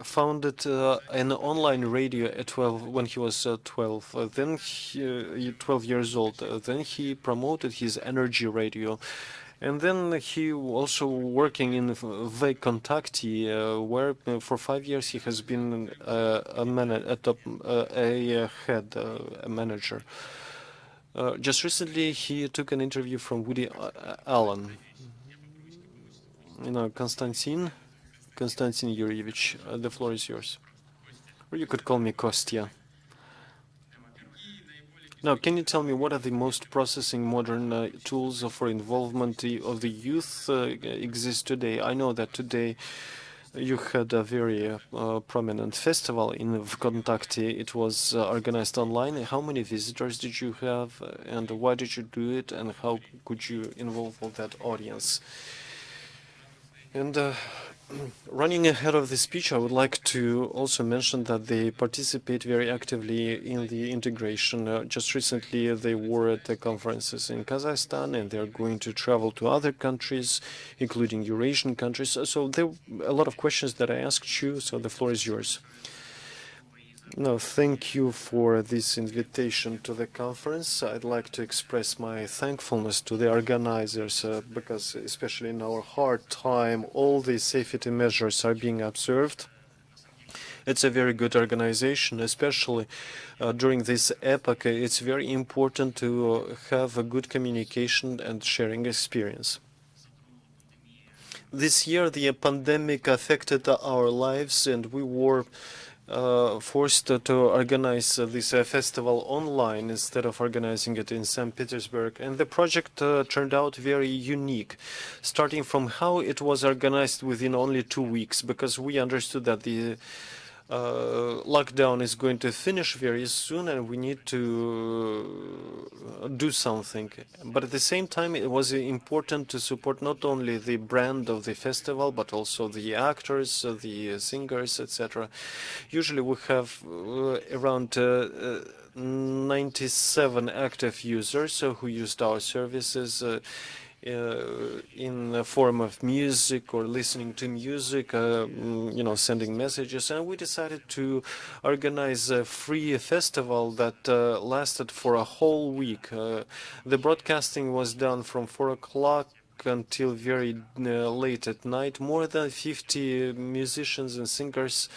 founded an online radio at 12 when he was 12. Then 12 years old. Then he promoted his energy radio. And then he also working in Vkontakte, where for 5 years he has been a manager. Just recently, he took an interview from Woody Allen. Konstantin Yuryevich, the floor is yours. Or you could call me Kostya. Now, can you tell me what are the most processing modern tools for involvement of the youth exist today? I know that today you had a very prominent festival in Vkontakte. It was organized online. How many visitors did you have, and why did you do it, and how could you involve all that audience? And running ahead of the speech, I would like to also mention that they participate very actively in the integration. Just recently, they were at the conferences in Kazakhstan, and they're going to travel to other countries, including Eurasian countries. So there are a lot of questions that I asked you, so the floor is yours. No, thank you for this invitation to the conference. I'd like to express my thankfulness to the organizers because especially in our hard time, all the safety measures are being observed. It's a very good organization, especially during this epoch. It's very important to have a good communication and sharing experience. This year, the pandemic affected our lives, and we were forced to organize this festival online instead of organizing it in St. Petersburg. And the project turned out very unique, starting from how it was organized within only 2 weeks, because we understood that the lockdown is going to finish very soon and we need to do something. But at the same time, it was important to support not only the brand of the festival, but also the actors, the singers, etc. Usually we have around 97 active users who used our services in the form of music or listening to music, sending messages. And we decided to organize a free festival that lasted for a whole week. The broadcasting was done from 4 o'clock until very late at night. More than 50 musicians and singers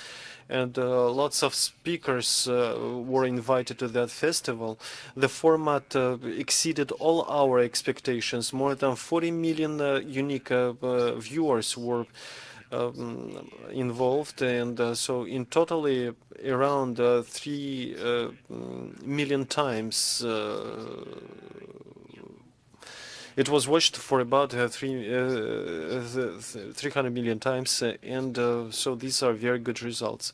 and lots of speakers were invited to that festival. The format exceeded all our expectations. More than 40 million unique viewers were involved, and so in totally around 3 million times it was watched for about 300 million times, and so these are very good results.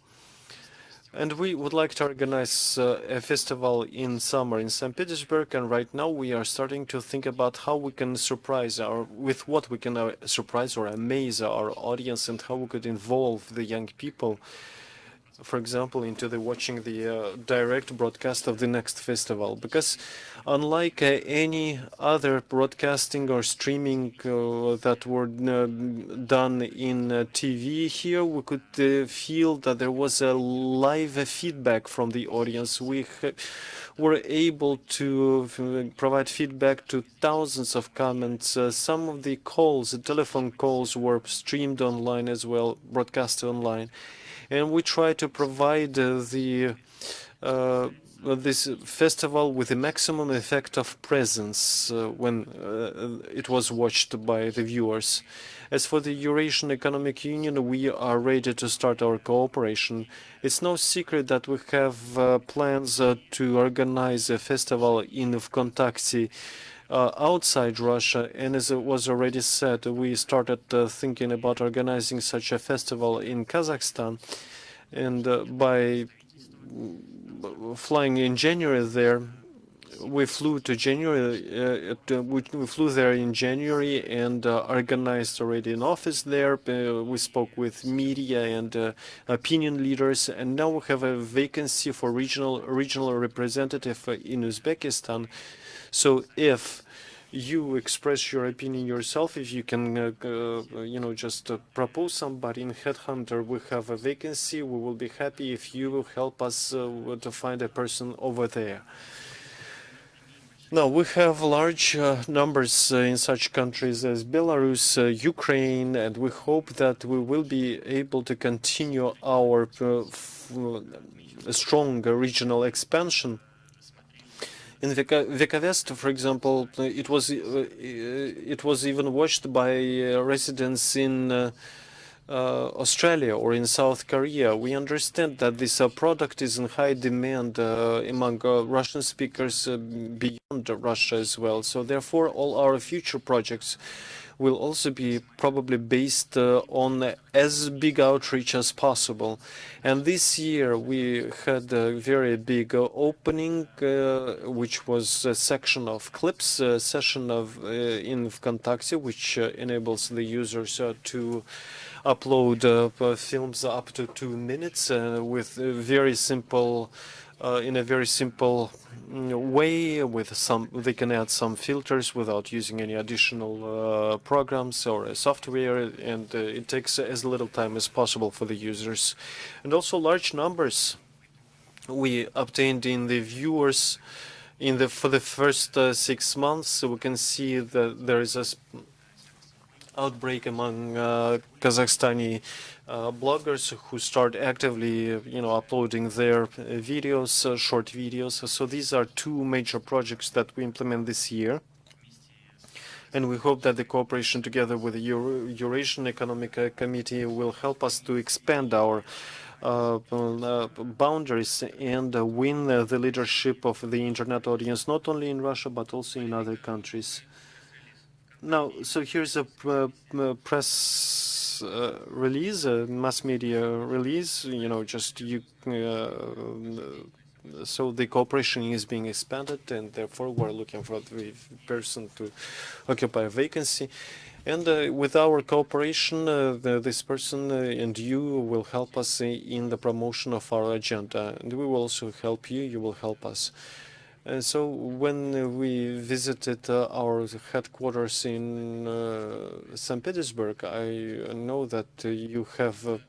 And we would like to organize a festival in summer in St. Petersburg, and right now we are starting to think about how we can surprise with what we can surprise or amaze our audience, and how we could involve the young people, for example, into watching the direct broadcast of the next festival. Because unlike any other broadcasting or streaming that were done in TV, here we could feel that there was a live feedback from the audience. We were able to provide feedback to thousands of comments. Some of the calls, the telephone calls, were streamed online as well, broadcast online. And we try to provide this festival with a maximum effect of presence when it was watched by the viewers. As for the Eurasian Economic Union, we are ready to start our cooperation. It's no secret that we have plans to organize a festival in Vkontakte outside Russia, and as it was already said, we started thinking about organizing such a festival in Kazakhstan, and by flying in January there, we flew to January. We flew there in January and organized already an office there. We spoke with media and opinion leaders, and now we have a vacancy for regional representative in Uzbekistan. So if you express your opinion yourself, if you can, just propose somebody in Headhunter, we have a vacancy. We will be happy if you will help us to find a person over there. Now, we have large numbers in such countries as Belarus, Ukraine, and we hope that we will be able to continue our strong regional expansion. In Vekavest, for example, it was even watched by residents in Australia or in South Korea. We understand that this product is in high demand among Russian speakers beyond Russia as well. So therefore, all our future projects will also be probably based on as big outreach as possible. And this year we had a very big opening, which was a section of clips, a session of in Vkontakte, which enables the users to upload films up to 2 minutes with very simple. In a very simple way, with they can add some filters without using any additional programs or software, and it takes as little time as possible for the users. And also large numbers we obtained in the viewers for the first 6 months. So we can see that there is a outbreak among Kazakhstani bloggers who start actively, uploading their videos, short videos. So these are 2 major projects that we implement this year. And we hope that the cooperation together with the Eurasian Economic Committee will help us to expand our boundaries and win the leadership of the internet audience, not only in Russia, but also in other countries. Now, so here's a press release, a mass media release, so the cooperation is being expanded, and therefore we're looking for the person to occupy a vacancy. And with our cooperation, this person and you will help us in the promotion of our agenda. And we will also help you, you will help us. And so when we visited our headquarters in St. Petersburg, I know that you have,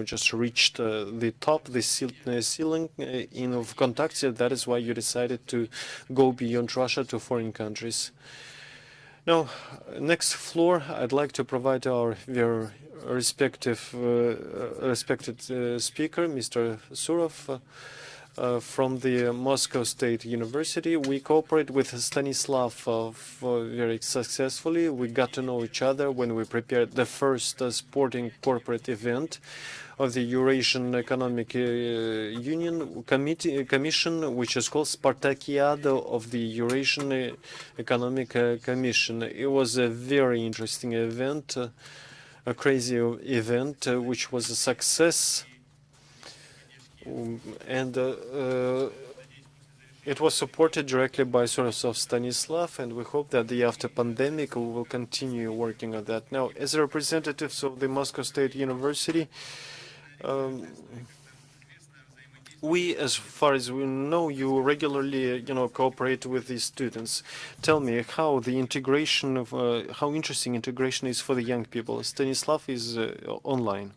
just reached the top, the ceiling in Vkontakte. That is why you decided to go beyond Russia to foreign countries. Now, next floor, I'd like to provide our very respected speaker, Mr. Surov. From the Moscow State University. We cooperate with Stanislav very successfully. We got to know each other when we prepared the first sporting corporate event of the Eurasian Economic Union Commission, which is called Spartakiada of the Eurasian Economic Commission. It was a very interesting event, a crazy event, which was a success. And it was supported directly by Sorosov Stanislav, and we hope that after pandemic we will continue working on that. Now, as representatives of the Moscow State University, we, as far as we know, you regularly, cooperate with these students. Tell me how the integration of how interesting integration is for the young people. Stanislav is online.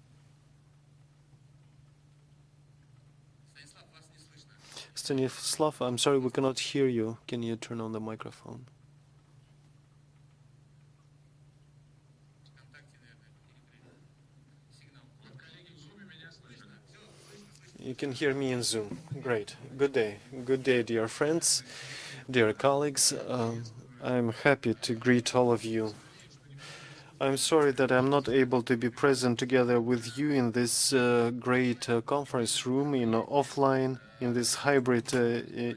Stanislav, I'm sorry, we cannot hear you. Can you turn on the microphone? You can hear me in Zoom. Great. Good day. Good day, dear friends, dear colleagues. I'm happy to greet all of you. I'm sorry that I'm not able to be present together with you in this great conference room, offline, in this hybrid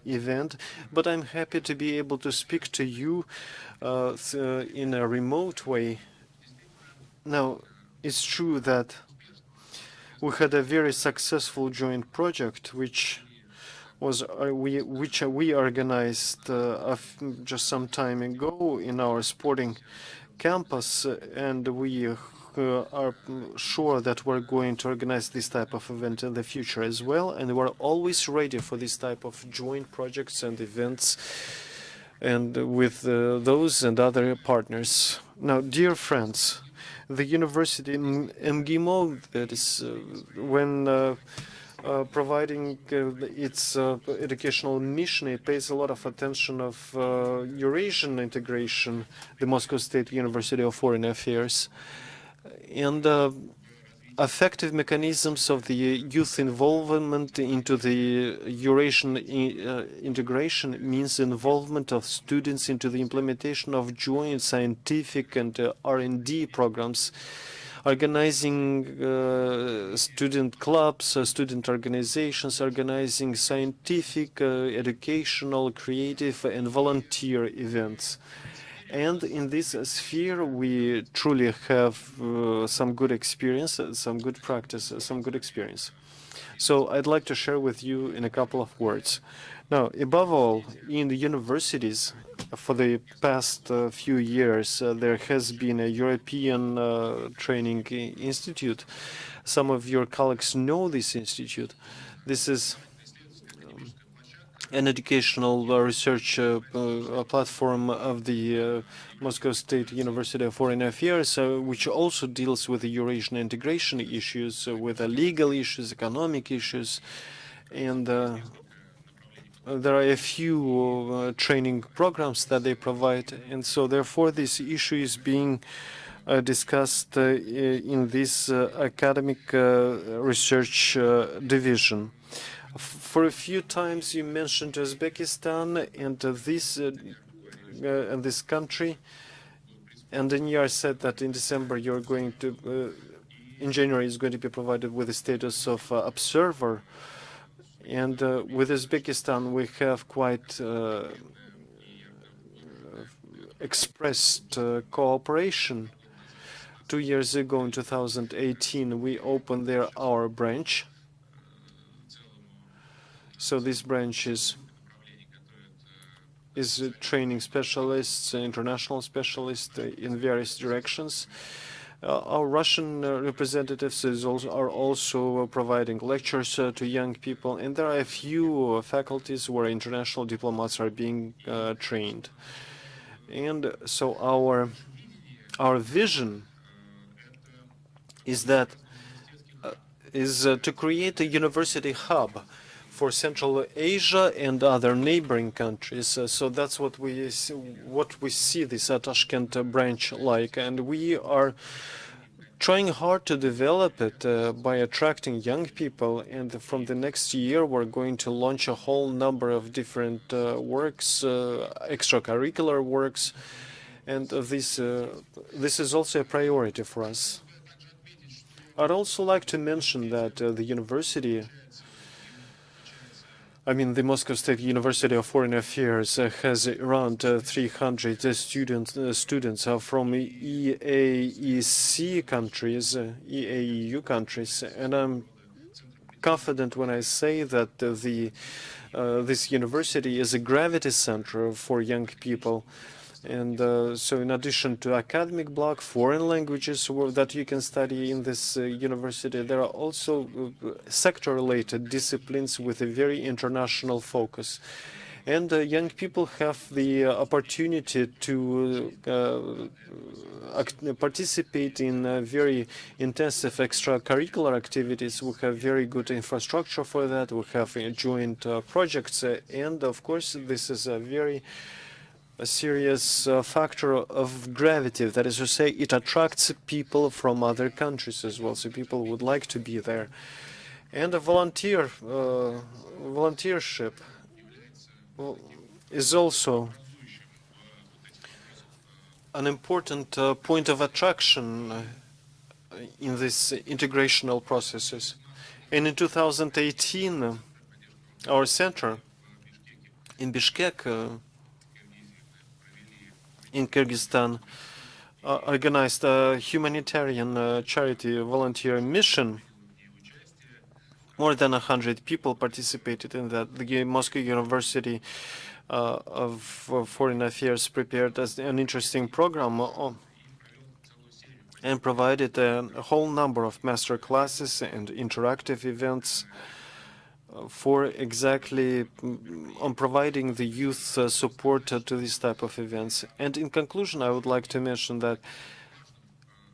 event, but I'm happy to be able to speak to you in a remote way. Now, it's true that we had a very successful joint project, which we organized just some time ago in our sporting campus, and we are sure that we're going to organize this type of event in the future as well, and we're always ready for this type of joint projects and events, and with those and other partners. Now, dear friends, the university in MGIMO, that is when providing its educational mission, it pays a lot of attention of Eurasian integration, the Moscow State University of Foreign Affairs, and effective mechanisms of the youth involvement into the Eurasian integration means involvement of students into the implementation of joint scientific and R&D programs, organizing student clubs, student organizations, organizing scientific, educational, creative, and volunteer events. And in this sphere, we truly have some good experience, some good practice, some good experience. So I'd like to share with you in a couple of words. Now, above all, in the universities, for the past few years, there has been a European training institute. Some of your colleagues know this institute. This is an educational research platform of the Moscow State University of Foreign Affairs, which also deals with the Eurasian integration issues, with the legal issues, economic issues, and there are a few training programs that they provide, and so therefore this issue is being discussed in this academic research division. For a few times you mentioned Uzbekistan and this country, and then you said that in December you're going to, in January, is going to be provided with the status of observer. And with Uzbekistan, we have quite expressed cooperation. 2 years ago, in 2018, we opened there our branch. So this branch is training specialists, international specialists in various directions. Our Russian representatives are also providing lectures to young people, and there are a few faculties where international diplomats are being trained. And so our vision is that to create a university hub for Central Asia and other neighboring countries. So that's what we see this Tashkent branch like, and we are trying hard to develop it by attracting young people. And from the next year, we're going to launch a whole number of different works, extracurricular works, and this is also a priority for us. I'd also like to mention that the university, the Moscow State University of Foreign Affairs has around 300 students from EAEC countries, EAEU countries, and I'm confident when I say that this university is a gravity center for young people. And so in addition to academic block, foreign languages that you can study in this university, there are also sector-related disciplines with a very international focus. And young people have the opportunity to participate in very intensive extracurricular activities. We have very good infrastructure for that. We have joint projects. And of course, this is a serious factor of gravity. That is to say, it attracts people from other countries as well, so people would like to be there. And a volunteership is also an important point of attraction in these integrational processes. And in 2018, our center in Bishkek, in Kyrgyzstan, organized a humanitarian charity volunteer mission. More than 100 people participated in that. The Moscow University of Foreign Affairs prepared an interesting program and provided a whole number of master classes and interactive events for exactly on providing the youth support to this type of events. And in conclusion, I would like to mention that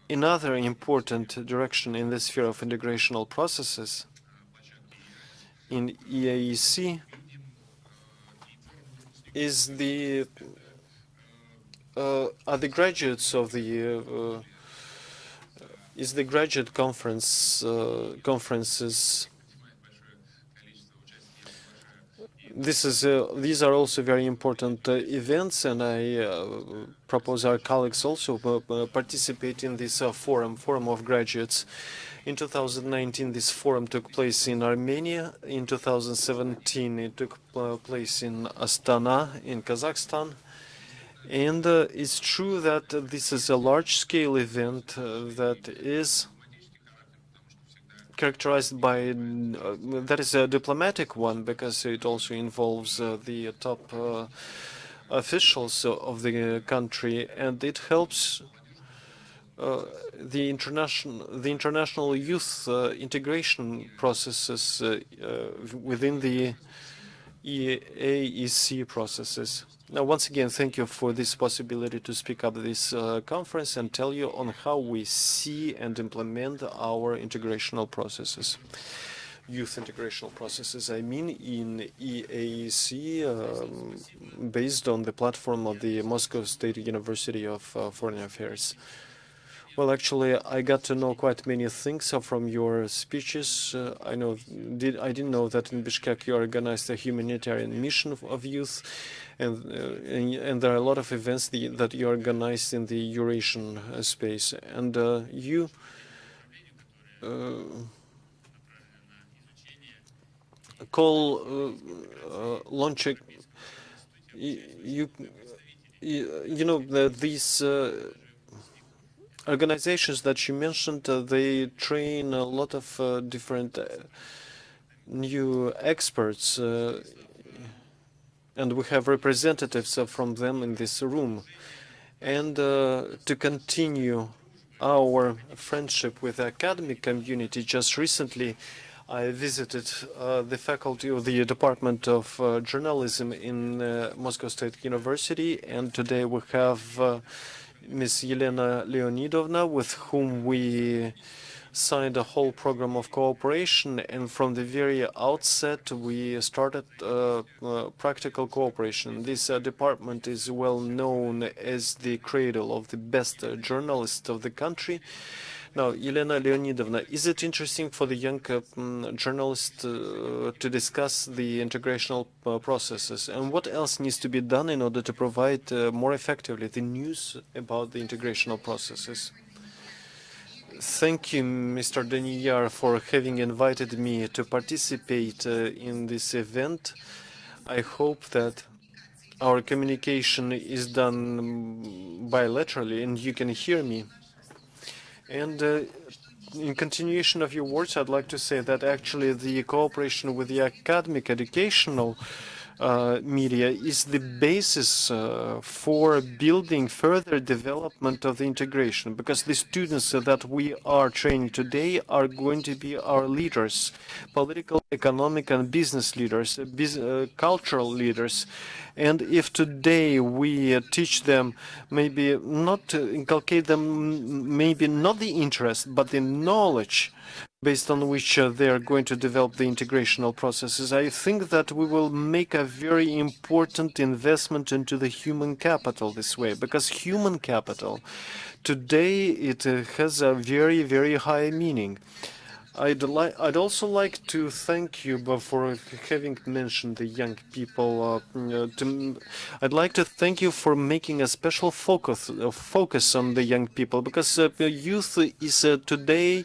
another important direction in the sphere of integrational processes in EAEC is are the graduates of the graduate conferences. These are also very important events, and I propose our colleagues also participate in this forum of graduates. In 2019, this forum took place in Armenia. In 2017, it took place in Astana, in Kazakhstan. And it's true that this is a large-scale event that is characterized by that is a diplomatic one, because it also involves the top officials of the country, and it helps the international youth integration processes within the EAEC processes. Now, once again, thank you for this possibility to speak up at this conference and tell you on how we see and implement our integrational processes. Youth integrational processes, I mean, in EAEC, based on the platform of the Moscow State University of Foreign Affairs. Well, actually, I got to know quite many things from your speeches. I didn't know that in Bishkek you organized a humanitarian mission of youth, and there are a lot of events that you organized in the Eurasian space, and you launching. You know these. Organizations that you mentioned, they train a lot of different new experts, and we have representatives from them in this room. And to continue our friendship with the academic community, just recently I visited the faculty of the Department of Journalism in Moscow State University, and today we have Ms. Elena Leonidovna, with whom we signed a whole program of cooperation, and from the very outset we started practical cooperation. This department is well known as the cradle of the best journalists of the country. Now, Elena Leonidovna, is it interesting for the young journalists to discuss the integrational processes? And what else needs to be done in order to provide more effectively the news about the integrational processes? Thank you, Mr. Daniyar, for having invited me to participate in this event. I hope that our communication is done bilaterally and you can hear me. And in continuation of your words, I'd like to say that actually the cooperation with the academic educational media is the basis for building further development of the integration, because the students that we are training today are going to be our leaders, political, economic, and business leaders, cultural leaders. And if today we teach them, maybe not inculcate them, maybe not the interest, but the knowledge based on which they are going to develop the integrational processes, I think that we will make a very important investment into the human capital this way, because human capital today, it has a very, very high meaning. I'd also like to thank you for having mentioned the young people. I'd like to thank you for making a special focus on the young people, because youth is today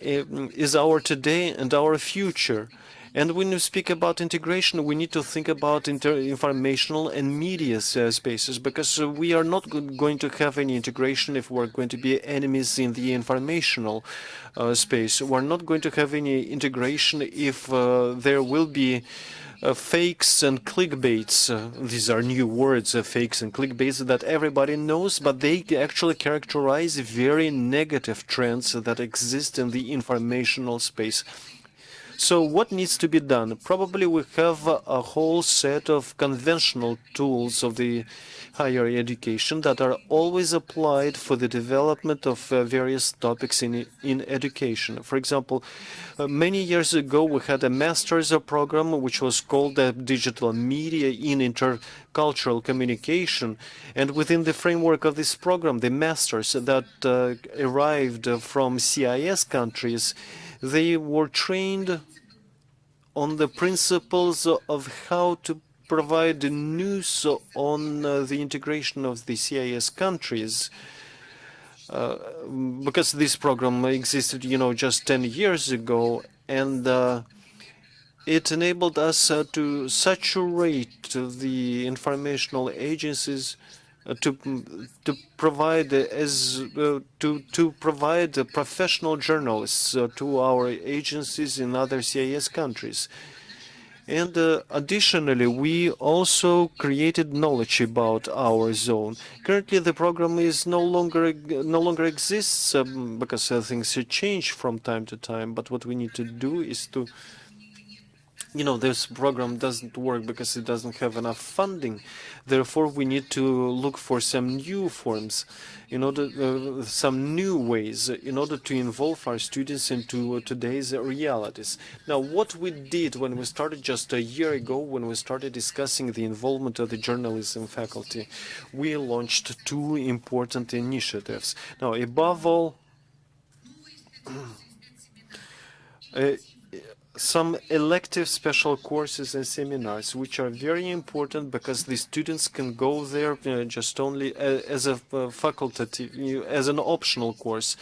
is our today and our future. And when you speak about integration, we need to think about informational and media spaces, because we are not going to have any integration if we're going to be enemies in the informational space. We're not going to have any integration if there will be fakes and clickbaits. These are new words, fakes and clickbaits, that everybody knows, but they actually characterize very negative trends that exist in the informational space. So what needs to be done? Probably we have a whole set of conventional tools of the higher education that are always applied for the development of various topics in education. For example, many years ago we had a master's program which was called Digital Media in Intercultural Communication, and within the framework of this program, the masters that arrived from CIS countries, they were trained on the principles of how to provide news on the integration of the CIS countries, because this program existed, just 10 years ago, and it enabled us to saturate the informational agencies to provide professional journalists to our agencies in other CIS countries. And additionally, we also created knowledge about our zone. Currently, the program is no longer exists because things change from time to time. But what we need to do is to, this program doesn't work because it doesn't have enough funding. Therefore, we need to look for some new forms, some new ways, in order to involve our students into today's realities. Now, what we did when we started just a year ago, when we started discussing the involvement of the journalism faculty, we launched two important initiatives. Now, above all, some elective special courses and seminars, which are very important because the students can go there just only as a facultative, as an optional course.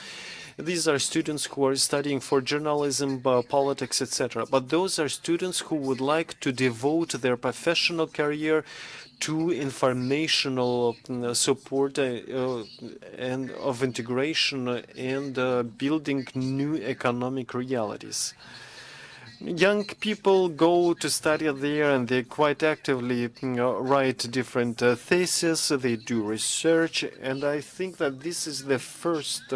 These are students who are studying for journalism, politics, etc. But those are students who would like to devote their professional career to informational support and of integration and building new economic realities. Young people go to study there and they quite actively write different theses, they do research, and I think that this is the first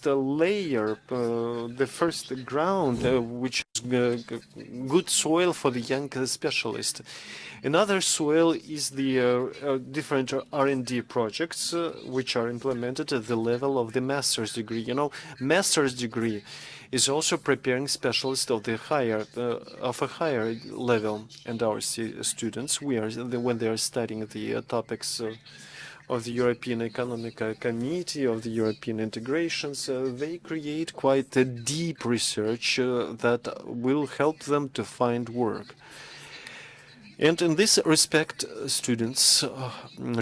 layer, the first ground, which is good soil for the young specialist. Another soil is the different R&D projects which are implemented at the level of the master's degree. Master's degree is also preparing specialists of a higher level, and our students, when they are studying the topics of the European Economic Community, of the European integrations, they create quite a deep research that will help them to find work. And in this respect, students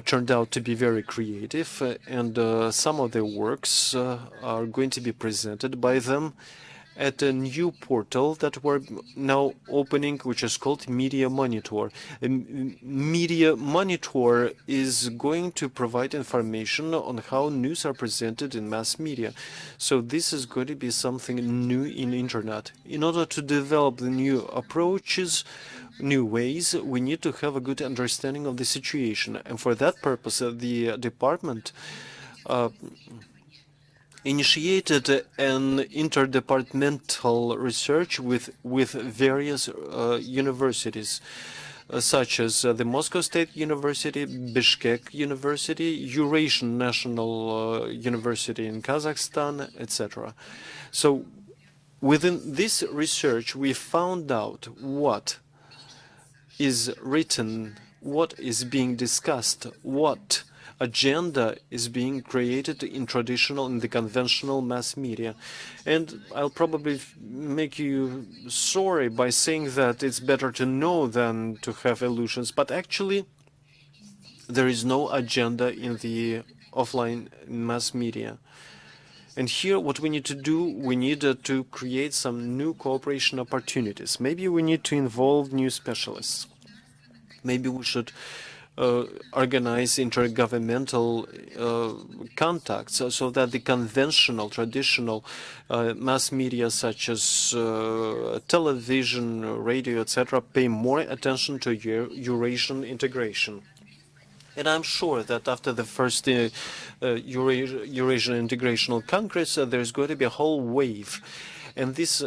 turned out to be very creative, and some of their works are going to be presented by them at a new portal that we're now opening, which is called Media Monitor. Media Monitor is going to provide information on how news are presented in mass media. So this is going to be something new in internet. In order to develop the new approaches, new ways, we need to have a good understanding of the situation. And for that purpose, the department initiated an interdepartmental research with various universities, such as the Moscow State University, Bishkek University, Eurasian National University in Kazakhstan, etc. So within this research, we found out what is written, what is being discussed, what agenda is being created in the conventional mass media. And I'll probably make you sorry by saying that it's better to know than to have illusions, but actually there is no agenda in the offline mass media. And here what we need to do, we need to create some new cooperation opportunities. Maybe we need to involve new specialists. Maybe we should organize intergovernmental contacts so that the conventional, traditional mass media such as television, radio, etc., pay more attention to Eurasian integration. And I'm sure that after the first Eurasian Integrational Congress, there's going to be a whole wave. And this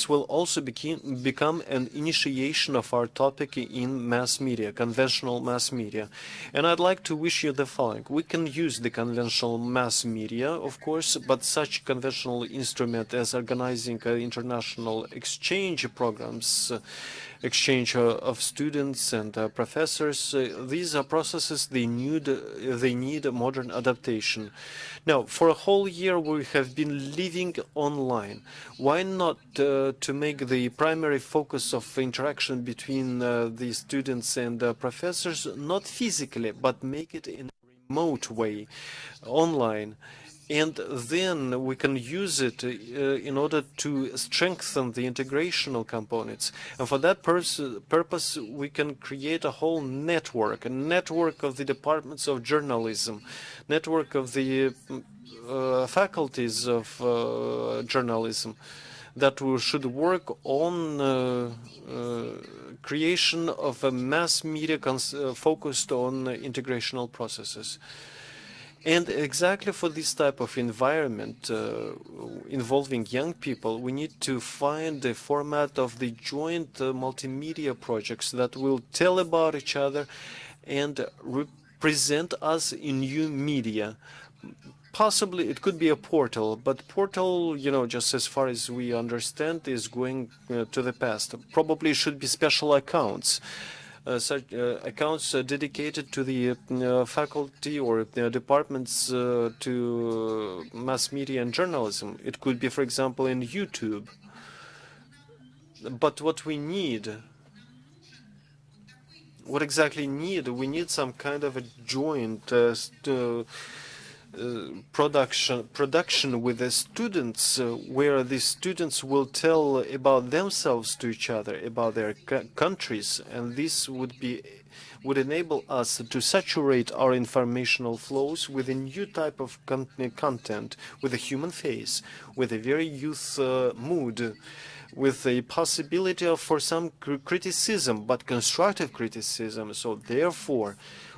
will also become an initiation of our topic in mass media, conventional mass media. And I'd like to wish you the following. We can use the conventional mass media, of course, but such conventional instrument as organizing international exchange programs, exchange of students and professors, these are processes, they need a modern adaptation. Now, for a whole year we have been living online. Why not to make the primary focus of interaction between the students and professors not physically, but make it in a remote way, online? And then we can use it in order to strengthen the integrational components. And for that purpose, we can create a whole network, a network of the departments of journalism, network of the faculties of journalism that should work on creation of a mass media focused on integrational processes. And exactly for this type of environment involving young people, we need to find the format of the joint multimedia projects that will tell about each other and represent us in new media. Possibly it could be a portal, but portal, just as far as we understand, is going to the past. Probably it should be special accounts. Such accounts dedicated to the faculty or departments to mass media and journalism. It could be, for example, in YouTube. But what we need, what exactly need? We need some kind of a joint production with the students, where the students will tell about themselves to each other, about their countries, and this would enable us to saturate our informational flows with a new type of content, with a human face, with a very youth mood, with a possibility for some criticism, but constructive criticism. So therefore,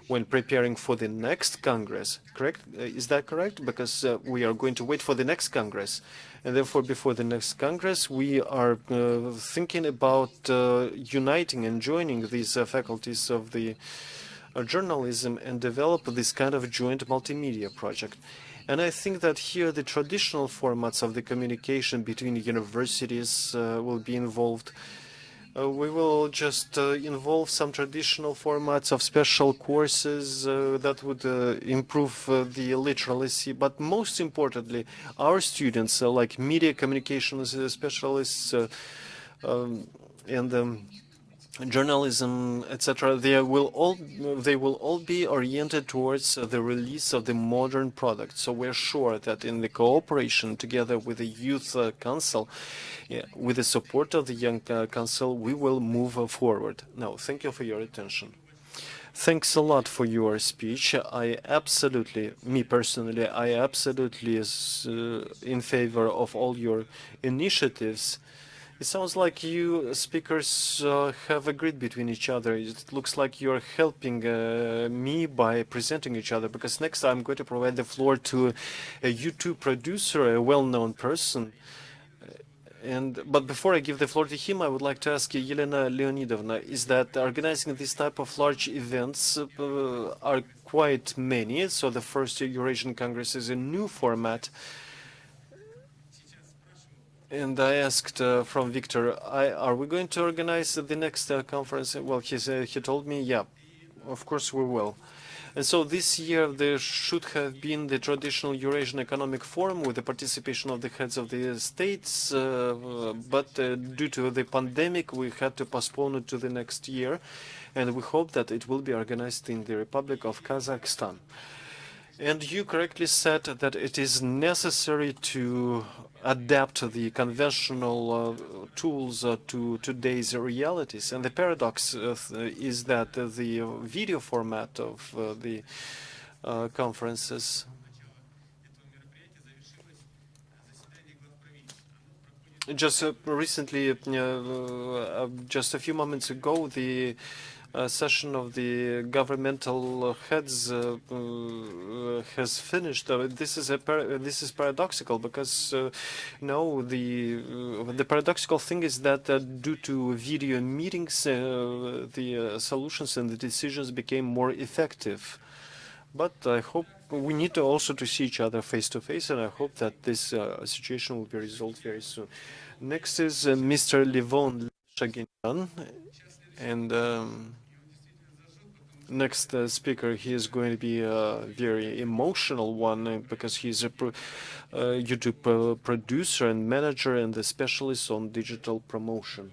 when preparing for the next Congress, correct? Is that correct? Because we are going to wait for the next Congress. And therefore, before the next Congress, we are thinking about uniting and joining these faculties of the journalism and develop this kind of joint multimedia project. And I think that here the traditional formats of the communication between universities will be involved. We will just involve some traditional formats of special courses that would improve the literacy. But most importantly, our students, like media communications specialists and journalism, etc., they will all be oriented towards the release of the modern product. So we're sure that in the cooperation together with the Youth Council, with the support of the Young Council, we will move forward. Now, thank you for your attention. Thanks a lot for your speech. I absolutely, me personally, I absolutely is in favor of all your initiatives. It sounds like you speakers have agreed between each other. It looks like you're helping me by presenting each other, because next I'm going to provide the floor to a YouTube producer, a well-known person. But before I give the floor to him, I would like to ask Elena Leonidovna, is that organizing this type of large events are quite many. So the first Eurasian Congress is a new format. And I asked from Victor, are we going to organize the next conference? Well, he told me, yeah, of course we will. And so this year there should have been the traditional Eurasian Economic Forum with the participation of the heads of the states, but due to the pandemic we had to postpone it to the next year, and we hope that it will be organized in the Republic of Kazakhstan. And you correctly said that it is necessary to adapt the conventional tools to today's realities. And the paradox is that the video format of the conferences just recently, just a few moments ago, the session of the governmental heads has finished. This is paradoxical, because now the paradoxical thing is that due to video meetings, the solutions and the decisions became more effective. But I hope we need to also to see each other face to face, and I hope that this situation will be resolved very soon. Next is Mr. Levon Shaginian, and next speaker, he is going to be a very emotional one, because he's a YouTube producer and manager and a specialist on digital promotion.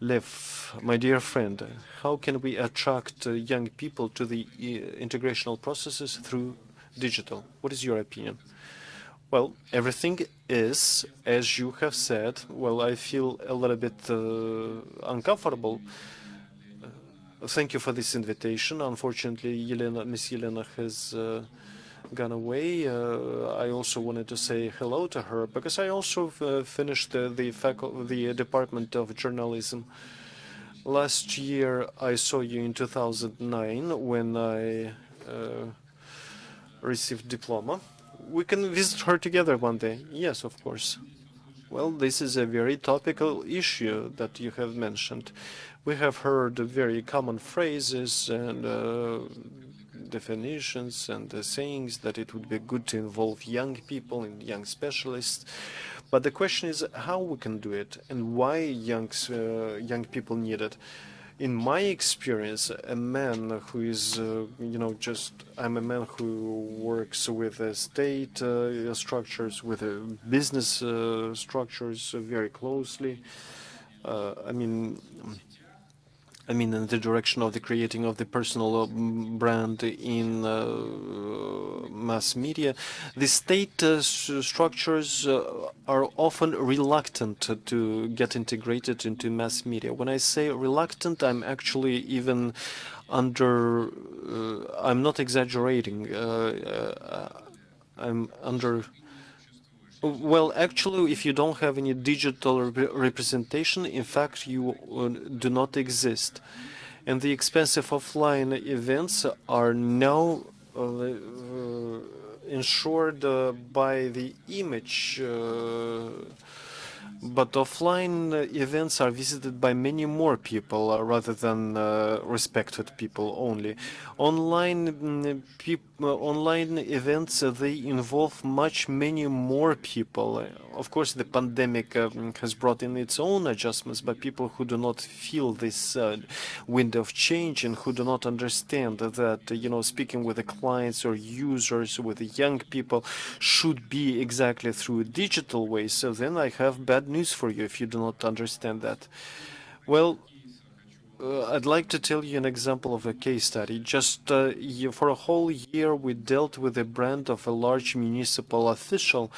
Lev, my dear friend, how can we attract young people to the integrational processes through digital? What is your opinion? Well, everything is, as you have said. Well, I feel a little bit uncomfortable. Thank you for this invitation. Unfortunately, Miss Yelena has gone away. I also wanted to say hello to her because I also finished the Department of Journalism. Last year, I saw you in 2009 when I received diploma. We can visit her together one day. Yes, of course. Well, this is a very topical issue that you have mentioned. We have heard very common phrases and definitions and sayings that it would be good to involve young people and young specialists. But the question is how we can do it and why young people need it. In my experience, a man who is, I'm a man who works with state structures, with business structures very closely. I mean, in the direction of the creating of the personal brand in mass media, the state structures are often reluctant to get integrated into mass media. When I say reluctant, I'm actually even I'm not exaggerating. I'm under. Well, actually, if you don't have any digital representation, in fact, you do not exist. And the expensive offline events are now ensured by the image, but offline events are visited by many more people rather than respected people only. Online events, they involve many more people. Of course, the pandemic has brought in its own adjustments, but people who do not feel this wind of change and who do not understand that, speaking with the clients or users, with the young people, should be exactly through a digital way. So then I have bad news for you if you do not understand that. Well, I'd like to tell you an example of a case study. Just for a whole year, we dealt with the brand of a large municipal official,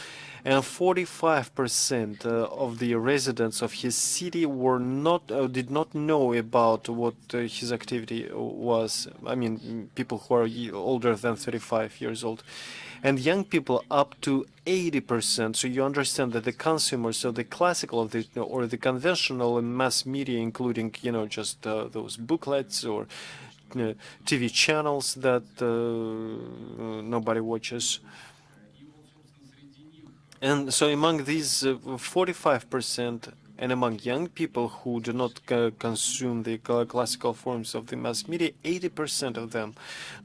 and 45% of the residents of his city did not know about what his activity was. I mean, people who are older than 35 years old. And young people up to 80%. So you understand that the consumers of the classical or the conventional mass media, including just those booklets or TV channels that nobody watches. And so among these 45%, and among young people who do not consume the classical forms of the mass media, 80% of them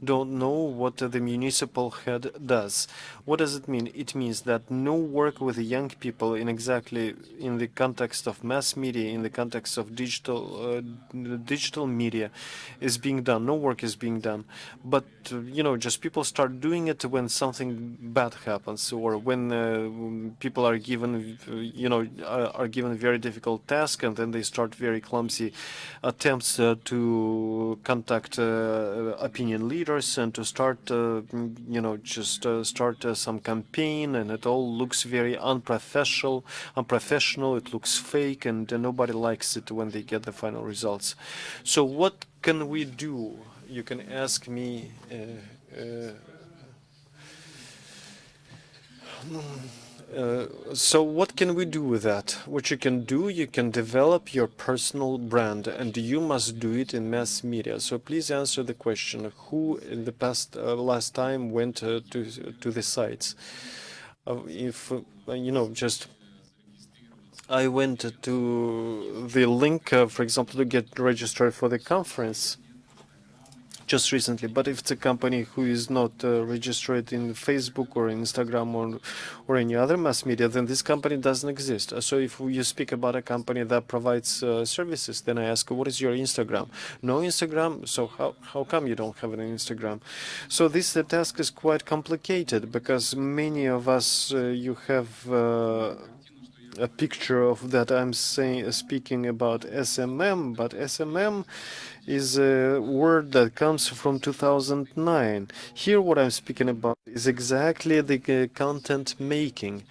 don't know what the municipal head does. What does it mean? It means that no work with the young people in the context of mass media, in the context of digital media is being done. No work is being done. But, just people start doing it when something bad happens or when people are given, are given very difficult task, and then they start very clumsy attempts to contact opinion leaders and to start, start some campaign, and it all looks very unprofessional. It looks fake, and nobody likes it when they get the final results. So what can we do? You can ask me. So what can we do with that? What you can do, you can develop your personal brand, and you must do it in mass media. So please answer the question: who in the last time went to the sites? I went to the link, for example, to get registered for the conference just recently. But if it's a company who is not registered in Facebook or Instagram or any other mass media, then this company doesn't exist. So if you speak about a company that provides services, then I ask, what is your Instagram? No Instagram? So how come you don't have an Instagram? So this task is quite complicated because many of us, you have a picture of that I'm speaking about SMM, but SMM is a word that comes from 2009. Here what I'm speaking about is exactly the content making.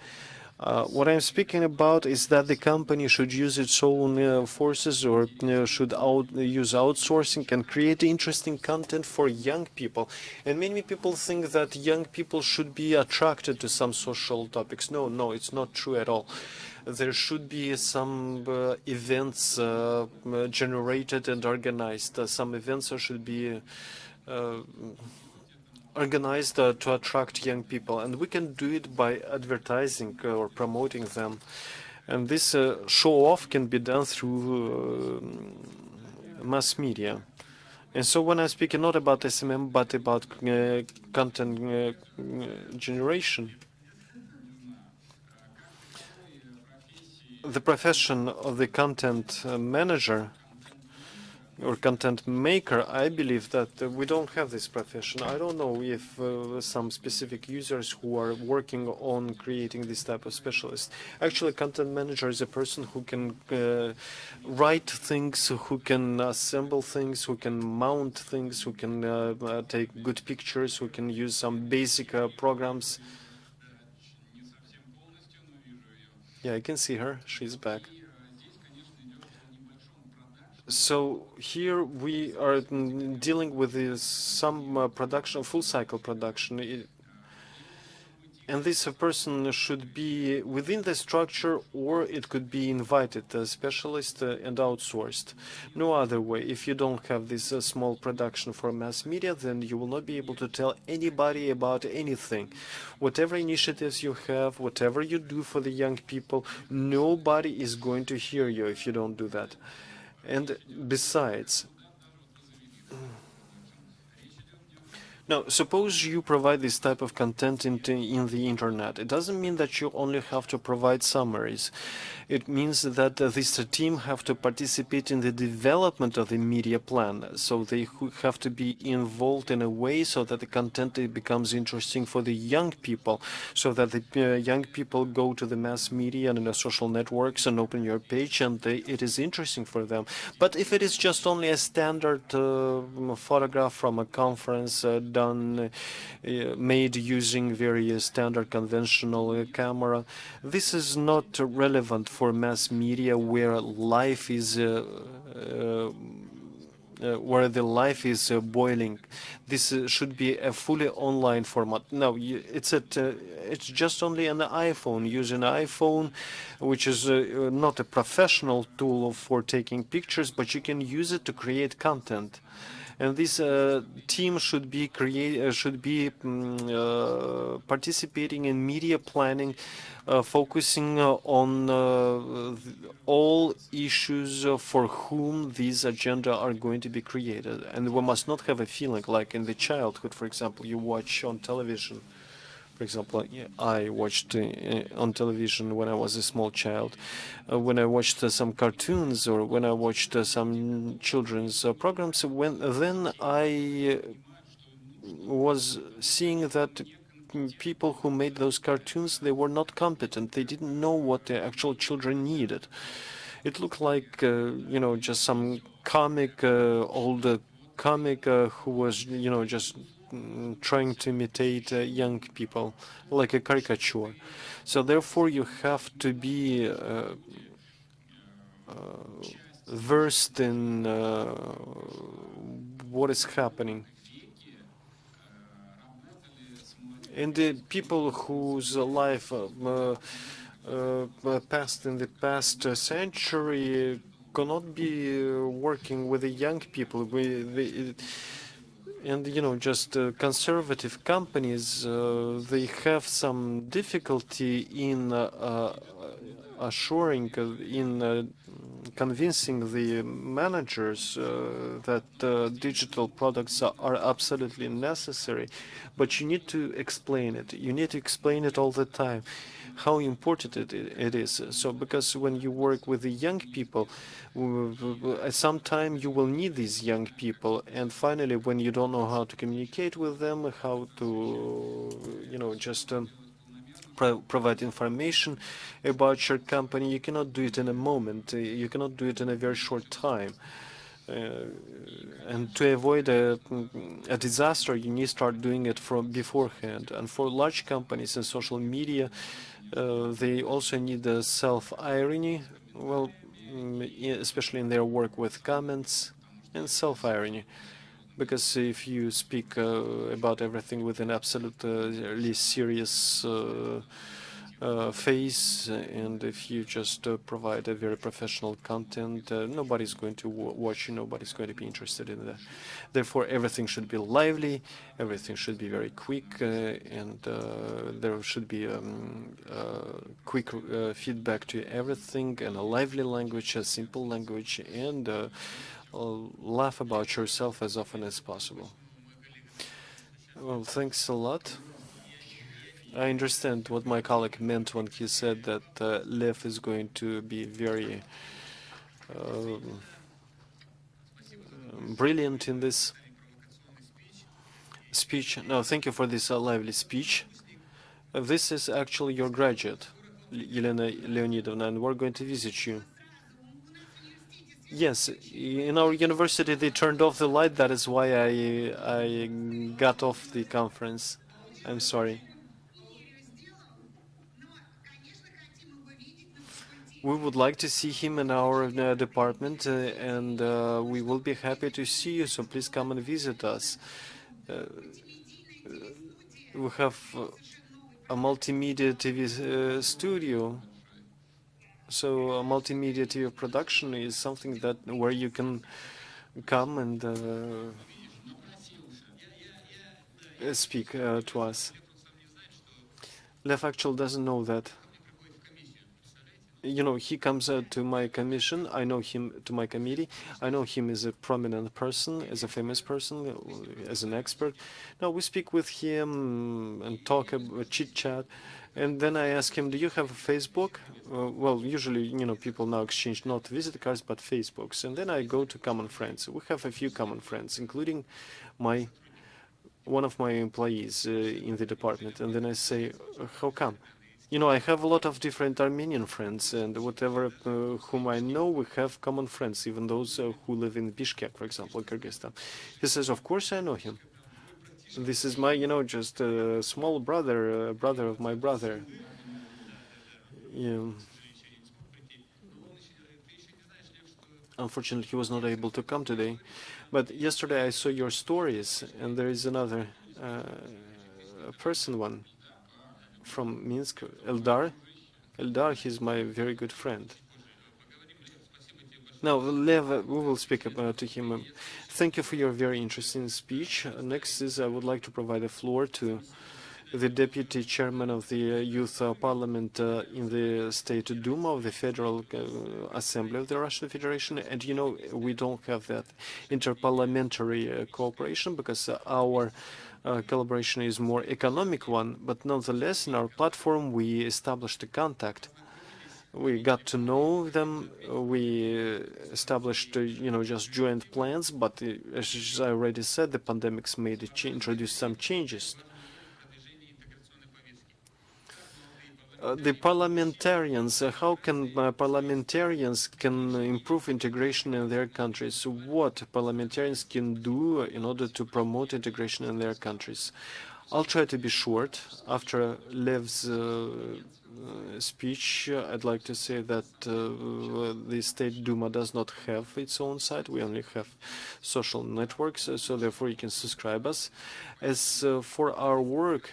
What I'm speaking about is that the company should use its own forces or should use outsourcing and create interesting content for young people. And many people think that young people should be attracted to some social topics. No, it's not true at all. There should be some events generated and organized. Some events should be organized to attract young people, and we can do it by advertising or promoting them. And this show-off can be done through mass media. And so when I'm speaking not about SMM, but about content generation, the profession of the content manager or content maker, I believe that we don't have this profession. I don't know if some specific users who are working on creating this type of specialist. Actually, content manager is a person who can write things, who can assemble things, who can mount things, who can take good pictures, who can use some basic programs. Yeah, I can see her. She's back. So here we are dealing with some production, full cycle production. And this person should be within the structure, or it could be invited, a specialist and outsourced. No other way. If you don't have this small production for mass media, then you will not be able to tell anybody about anything. Whatever initiatives you have, whatever you do for the young people, nobody is going to hear you if you don't do that. And besides, now, suppose you provide this type of content in the internet. It doesn't mean that you only have to provide summaries. It means that this team have to participate in the development of the media plan. So they have to be involved in a way so that the content becomes interesting for the young people, so that the young people go to the mass media and the social networks and open your page, and it is interesting for them. But if it is just only a standard photograph from a conference made using very standard conventional camera, this is not relevant for mass media where life is where the life is boiling. This should be a fully online format. No, it's just only an iPhone. Use an iPhone, which is not a professional tool for taking pictures, but you can use it to create content. And this team should be participating in media planning, focusing on all issues for whom these agenda are going to be created. And we must not have a feeling like in the childhood, for example, you watch on television. For example, I watched on television when I was a small child, when I watched some cartoons or when I watched some children's programs, then I was seeing that people who made those cartoons, they were not competent. They didn't know what the actual children needed. It looked like, just some comic, old comic who was, just trying to imitate young people, like a caricature. So therefore you have to be versed in what is happening. And the people whose life passed in the past century cannot be working with the young people. And just conservative companies, they have some difficulty in convincing the managers that digital products are absolutely necessary. But you need to explain it. You need to explain it all the time, how important it is. So because when you work with the young people, at some time you will need these young people. And finally, when you don't know how to communicate with them, how to, just provide information about your company. You cannot do it in a moment. You cannot do it in a very short time. And to avoid a disaster, you need to start doing it from beforehand. And for large companies in social media, they also need the self-irony, well, especially in their work with comments and self-irony. Because if you speak about everything with an absolutely serious face, and if you just provide a very professional content, nobody's going to watch you, nobody's going to be interested in that. Therefore, everything should be lively, everything should be very quick, and there should be quick feedback to everything, and a lively language, a simple language, and laugh about yourself as often as possible. Well, thanks a lot. I understand what my colleague meant when he said that Lev is going to be very brilliant in this speech. No, thank you for this lively speech. This is actually your graduate, Elena Leonidovna, and we're going to visit you. Yes, in our university they turned off the light. That is why I got off the conference. I'm sorry. We would like to see him in our department, and we will be happy to see you, so please come and visit us. We have a multimedia TV studio, so a multimedia TV production is something that where you can come and speak to us. Lev actually doesn't know that. You know, he comes to my commission. I know him to my committee. I know him as a prominent person, as a famous person, as an expert. Now we speak with him and talk about chit-chat. And then I ask him, do you have a Facebook? Well, usually, you know, people now exchange not visit cards, but Facebooks. And then I go to common friends. We have a few common friends, including one of my employees in the department. And then I say, how come? You know, I have a lot of different Armenian friends, and whatever whom I know, we have common friends, even those who live in Bishkek, for example, Kyrgyzstan. He says, of course I know him. This is my, you know, just a small brother, brother of my brother. Yeah. Unfortunately, he was not able to come today. But yesterday I saw your stories, and there is another one from Minsk, Eldar. Eldar, he's my very good friend. Now, Lev, we will speak to him. Thank you for your very interesting speech. Next is I would like to provide the floor to the Deputy Chairman of the Youth Parliament in the State Duma of the Federal Assembly of the Russian Federation. And you know, we don't have that interparliamentary cooperation because our collaboration is more economic one, but nonetheless, in our platform, we established a contact. We got to know them. We established, you know, just joint plans. But as I already said, the pandemics made it introduce some changes. The parliamentarians, how can parliamentarians can improve integration in their countries? What parliamentarians can do in order to promote integration in their countries? I'll try to be short. After Lev's speech, I'd like to say that the State Duma does not have its own site. We only have social networks, so therefore you can subscribe us. As for our work,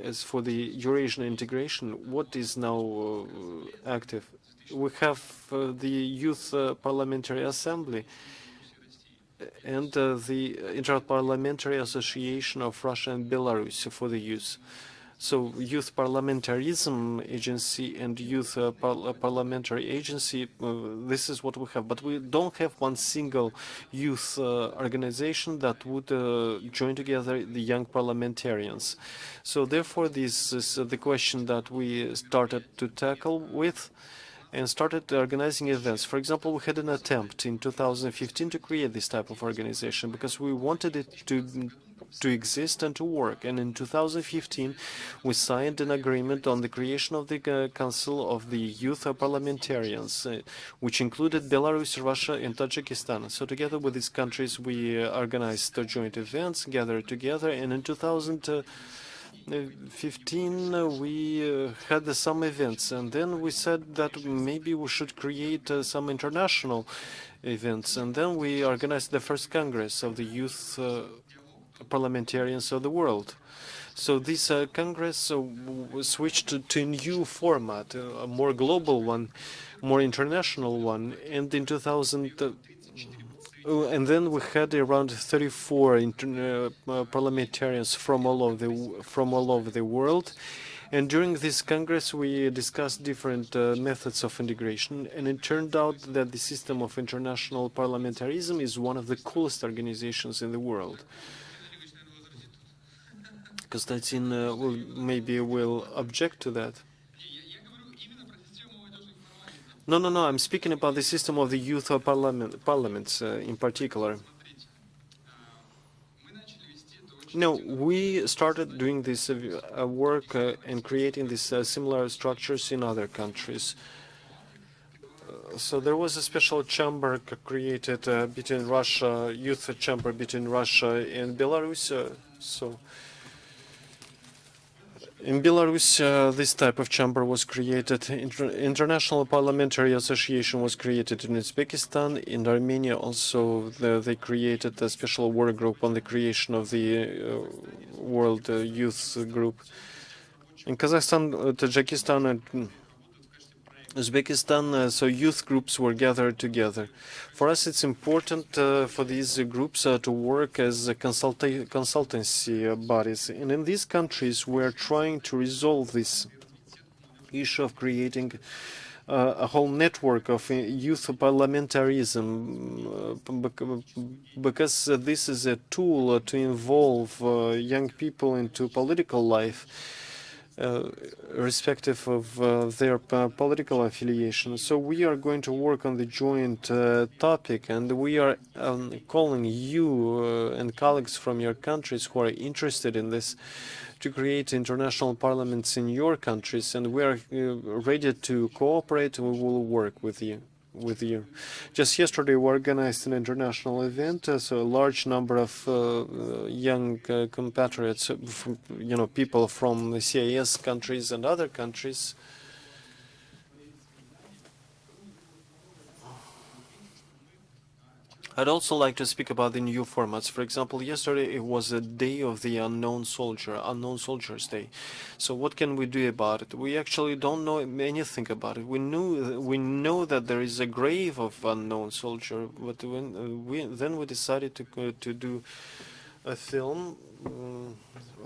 as for the Eurasian integration, what is now active? We have the Youth Parliamentary Assembly and the Interparliamentary Association of Russia and Belarus for the youth. So Youth Parliamentarism Agency and Youth Parliamentary Agency, this is what we have. But we don't have one single youth organization that would join together the young parliamentarians. So therefore, this is the question that we started to tackle with and started organizing events. For example, we had an attempt in 2015 to create this type of organization because we wanted it to to exist and to work. And in 2015, we signed an agreement on the creation of the Council of the Youth Parliamentarians, which included Belarus, Russia, and Tajikistan. So together with these countries, we organized joint events, gathered together, and in 2015 we had some events, and then we said that maybe we should create some international events, and then we organized the first Congress of the Youth Parliamentarians of the world. So this Congress switched to a new format, a more global one, more international one, and in 2000. And then we had around 34 parliamentarians from all over the world. And during this Congress, we discussed different methods of integration. And it turned out that the system of international parliamentarism is one of the coolest organizations in the world. Konstantin maybe will object to that. No, I'm speaking about the system of the youth parliaments in particular. No, we started doing this work and creating these similar structures in other countries. So there was a special chamber created between Russia, youth chamber between Russia and Belarus. In Belarus, this type of chamber was created. International Parliamentary Association was created in Uzbekistan. In Armenia, also, they created a special work group on the creation of the World Youth Group. In Kazakhstan, Tajikistan, and Uzbekistan, so youth groups were gathered together. For us, it's important for these groups to work as consultancy bodies. And in these countries, we're trying to resolve this issue of creating a whole network of youth parliamentarism, because this is a tool to involve young people into political life, irrespective of their political affiliation. So we are going to work on the joint topic, and we are calling you and colleagues from your countries who are interested in this to create international parliaments in your countries, and we are ready to cooperate, and we will work with you. Just yesterday, we organized an international event, so a large number of young compatriots, people from the CIS countries and other countries. I'd also like to speak about the new formats. For example, yesterday it was a day of the unknown soldiers day. So what can we do about it? We actually don't know anything about it. We know that there is a grave of unknown soldier, but then we decided to do a film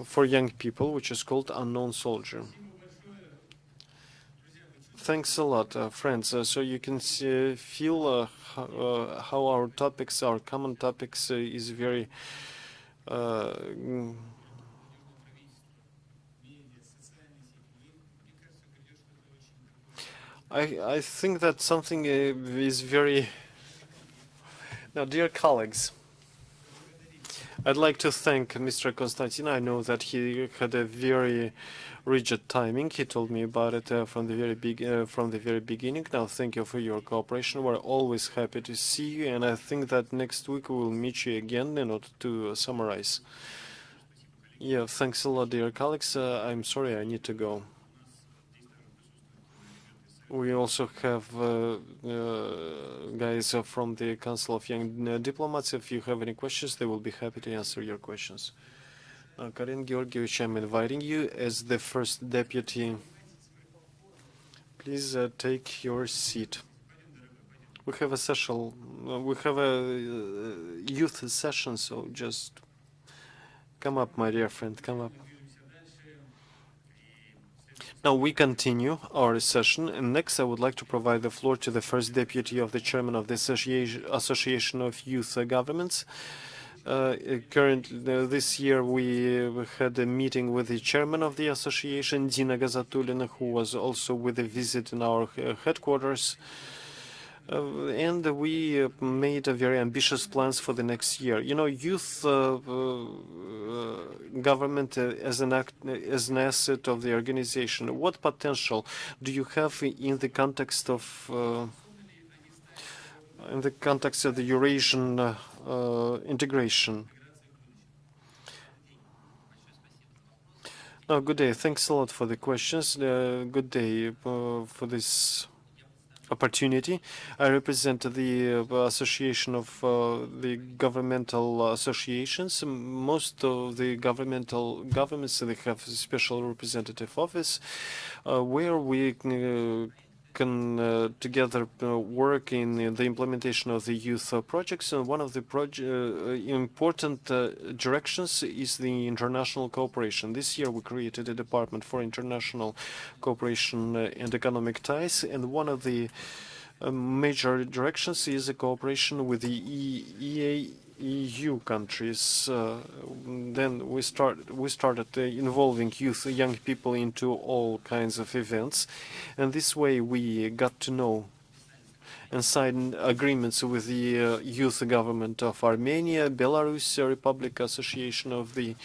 for young people, which is called Unknown Soldier. Thanks a lot, friends. So you can feel how our topics, our common topics, is very I think that something is very... Now, dear colleagues, I'd like to thank Mr. Konstantin. I know that he had a very rigid timing. He told me about it from the very beginning. Now, thank you for your cooperation. We're always happy to see you, and I think that next week we will meet you again in order to summarize. Yeah, thanks a lot, dear colleagues. I'm sorry, I need to go. We also have guys from the Council of Young Diplomats. If you have any questions, they will be happy to answer your questions. Karen Georgievich, I'm inviting you as the first deputy. Please take your seat. We have a session. We have a youth session, so just come up, my dear friend. Come up. Now we continue our session, and next I would like to provide the floor to the first deputy of the chairman of the Association of Youth Governments. Currently, this year we had a meeting with the chairman of the association, Dina Gazatulina, who was also with a visit in our headquarters. And we made a very ambitious plans for the next year. You know, youth government as an asset of the organization. What potential do you have in the context of the Eurasian integration? Oh, good day. Thanks a lot for the questions. Good day for this opportunity. I represent the Association of the Governmental Associations. Most of the governmental governments, they have a special representative office where we can together work in the implementation of the youth projects. And one of the important directions is the international cooperation. This year we created a department for international cooperation and economic ties, and one of the major directions is a cooperation with the EU countries. Then we started involving young people into all kinds of events, and this way we got to know and sign agreements with the youth government of Armenia, Belarus Republic Association of the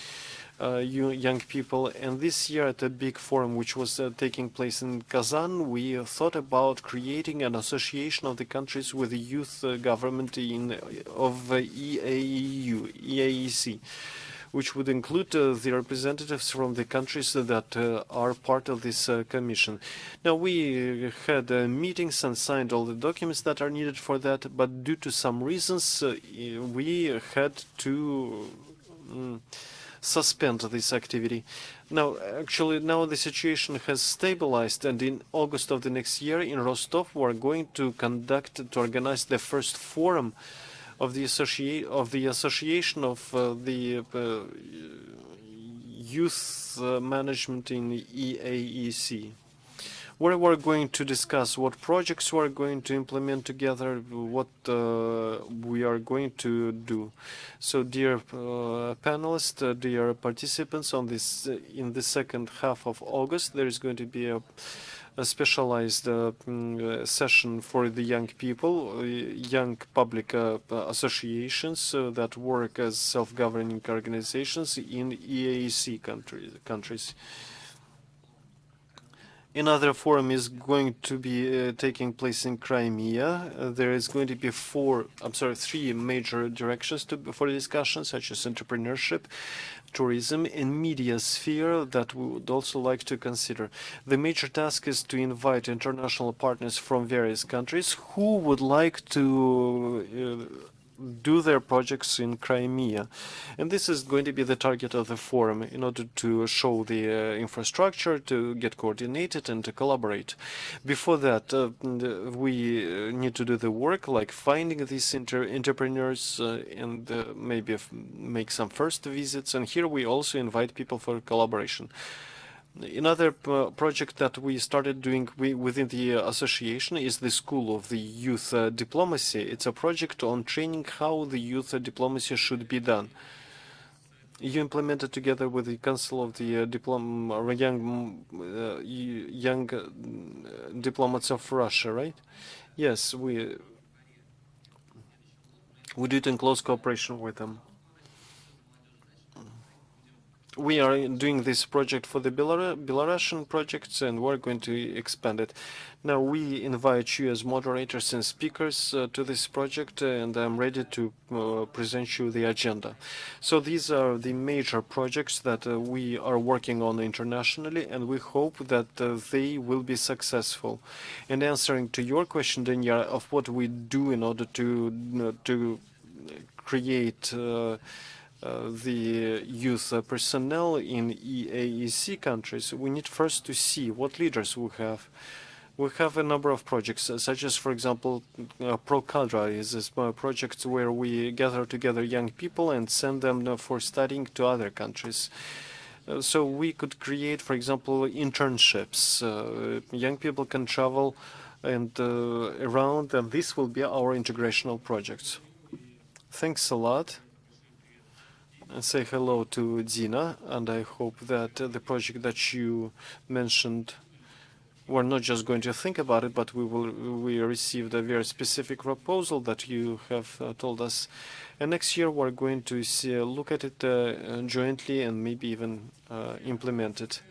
young people. And this year at a big forum which was taking place in Kazan, we thought about creating an association of the countries with the youth government of EAEC, which would include the representatives from the countries that are part of this commission. Now, we had meetings and signed all the documents that are needed for that, but due to some reasons, we had to suspend this activity. Now, actually, now the situation has stabilized, and in August of the next year in Rostov, we are going to organize the first forum of the association of the youth management in EAEC, where we're going to discuss what projects we're going to implement together, what we are going to do. So, dear panelists, dear participants, on this in the second half of August, there is going to be a specialized session for the young people, young public associations that work as self-governing organizations in EAEC countries. Another forum is going to be taking place in Crimea. There is going to be three major directions for discussion, such as entrepreneurship, tourism, and media sphere that we would also like to consider. The major task is to invite international partners from various countries who would like to do their projects in Crimea. And this is going to be the target of the forum in order to show the infrastructure, to get coordinated and to collaborate. Before that, we need to do the work like finding these entrepreneurs and maybe make some first visits. And here we also invite people for collaboration. Another project that we started doing within the association is the School of the Youth Diplomacy. It's a project on training how the youth diplomacy should be done. You implemented together with the Council of the young diplomats of Russia, right? Yes, we do it in close cooperation with them. We are doing this project for the Belarusian projects, and we're going to expand it. Now, we invite you as moderators and speakers to this project, and I'm ready to present you the agenda. So these are the major projects that we are working on internationally, and we hope that they will be successful. And answering to your question, Daniela, of what we do in order to create the youth personnel in EAEC countries, we need first to see what leaders we have. We have a number of projects, such as, for example, ProCadra is a project where we gather together young people and send them for studying to other countries. So we could create, for example, internships. Young people can travel and around, and this will be our integrational projects. Thanks a lot. And say hello to Dina, and I hope that the project that you mentioned we're not just going to think about it, but we received a very specific proposal that you have told us. And next year we're going to look at it jointly and maybe even implement it.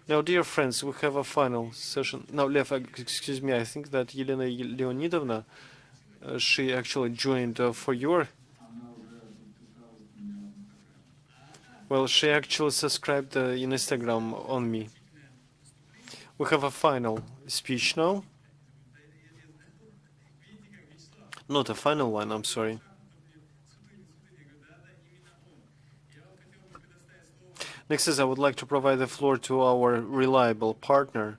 Now, dear friends, we have a final session. Now, Lev, excuse me, I think that Elena Leonidovna, she actually joined for your... Well, she actually subscribed in Instagram on me. We have a final speech now. Not a final one, I'm sorry. Next is I would like to provide the floor to our reliable partner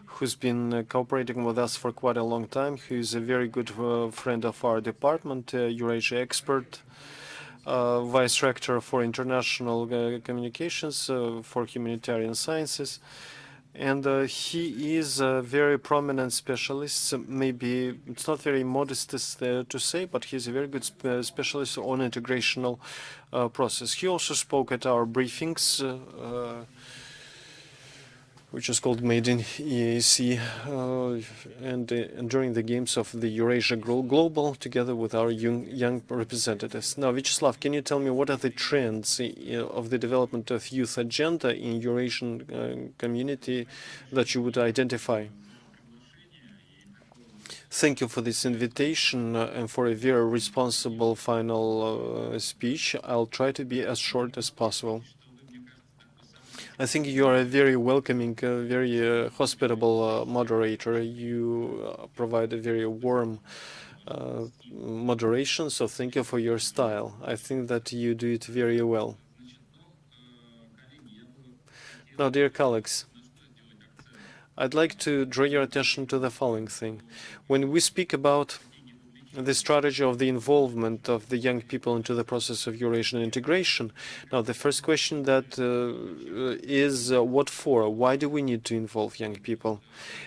who's been cooperating with us for quite a long time, who's a very good friend of our department, Eurasia expert, Vice Rector for International Communications for Humanitarian Sciences. And he is a very prominent specialist. Maybe it's not very modest to say, but he's a very good specialist on integrational process. He also spoke at our briefings, which is called Made in EAC, and during the games of the Eurasia Global, together with our young representatives. Now, Vyacheslav, can you tell me what are the trends of the development of youth agenda in Eurasian community that you would identify? Thank you for this invitation and for a very responsible final speech. I'll try to be as short as possible. I think you are a very welcoming, very hospitable moderator. You provide a very warm moderation, so thank you for your style. I think that you do it very well. Now, dear colleagues, I'd like to draw your attention to the following thing. When we speak about the strategy of the involvement of the young people into the process of Eurasian integration. Now, the first question that is what for? Why do we need to involve young people?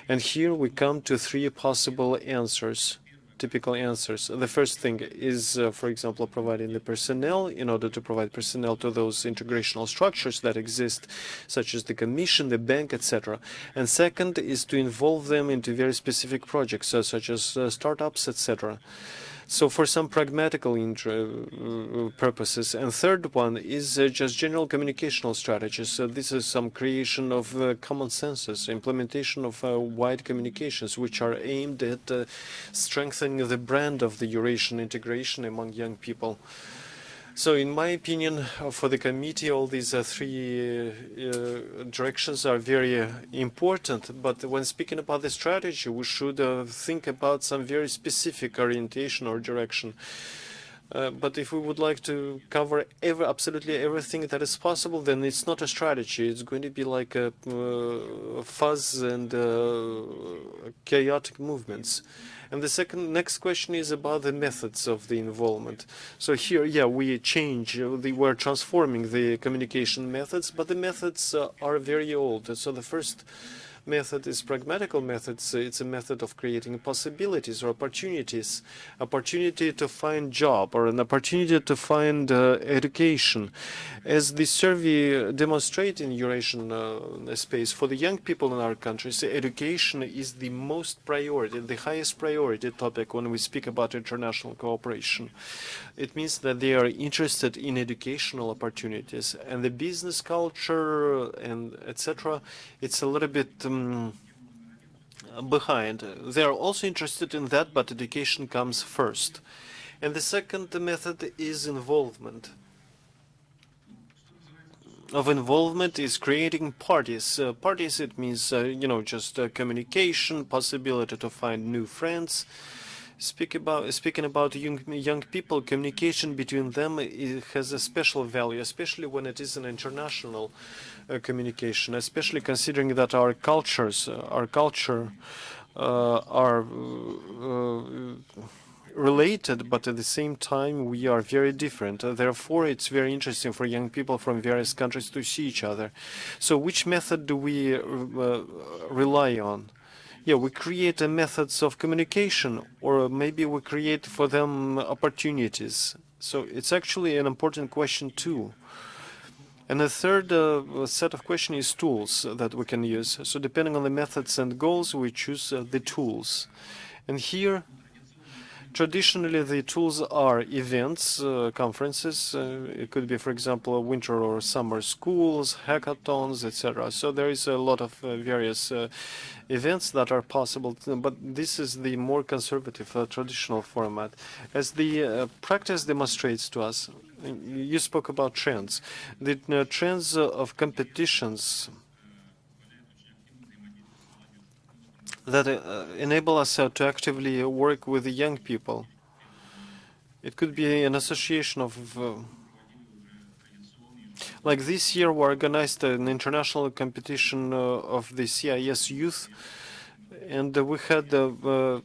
And here we come to three possible answers, typical answers. The first thing is, for example, providing the personnel in order to provide personnel to those integrational structures that exist, such as the Commission, the bank, etc. And second is to involve them into very specific projects, such as startups, etc. So for some pragmatical purposes. And third one is just general communicational strategies. So this is some creation of common senses, implementation of wide communications, which are aimed at strengthening the brand of the Eurasian integration among young people. So in my opinion, for the committee, all these three directions are very important. But when speaking about the strategy, we should think about some very specific orientation or direction. But if we would like to cover absolutely everything that is possible, then it's not a strategy. It's going to be like a fuzz and chaotic movements. And the next question is about the methods of the involvement. So here, yeah, we we're transforming the communication methods, but the methods are very old. So the first method is pragmatical methods. It's a method of creating possibilities or opportunities, opportunity to find job or an opportunity to find education. As the survey demonstrates in Eurasian space, for the young people in our countries, education is the most priority, the highest priority topic when we speak about international cooperation. It means that they are interested in educational opportunities, and the business culture and etc. It's a little bit behind. They are also interested in that, but education comes first. And the second method is involvement. Of involvement is creating parties. Parties, it means, just communication, possibility to find new friends. Speaking about young people, communication between them has a special value, especially when it is an international communication, especially considering that our culture are related, but at the same time we are very different. Therefore, it's very interesting for young people from various countries to see each other. So which method do we rely on? Yeah, we create methods of communication, or maybe we create for them opportunities. So it's actually an important question too. And the third set of questions is tools that we can use. So depending on the methods and goals, we choose the tools. And here, traditionally, the tools are events, conferences. It could be, for example, winter or summer schools, hackathons, etc. So there is a lot of various events that are possible, but this is the more conservative, traditional format. As the practice demonstrates to us, you spoke about trends. The trends of competitions that enable us to actively work with the young people. It could be an association of, like this year we organized an international competition of the CIS youth, and we had 2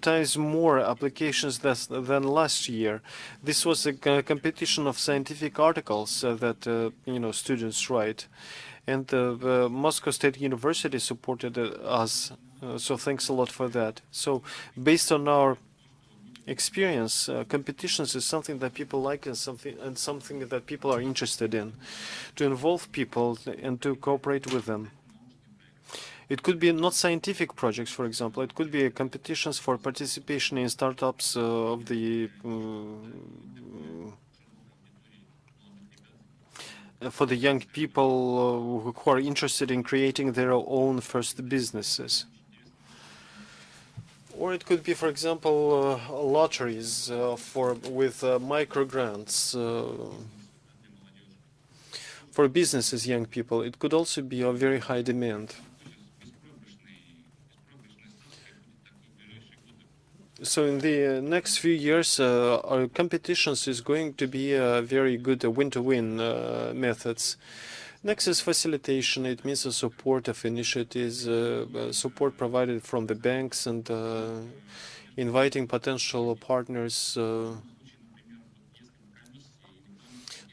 times more applications than last year. This was a competition of scientific articles that students write, and the Moscow State University supported us. So thanks a lot for that. So based on our experience, competitions is something that people like and something that people are interested in, to involve people and to cooperate with them. It could be not scientific projects, for example. It could be competitions for participation in startups of the for the young people who are interested in creating their own first businesses. Or it could be, for example, lotteries with micro grants for businesses, young people. It could also be of very high demand. So in the next few years, our competitions is going to be very good win-to-win methods. Next is facilitation. It means the support of initiatives, support provided from the banks, and inviting potential partners.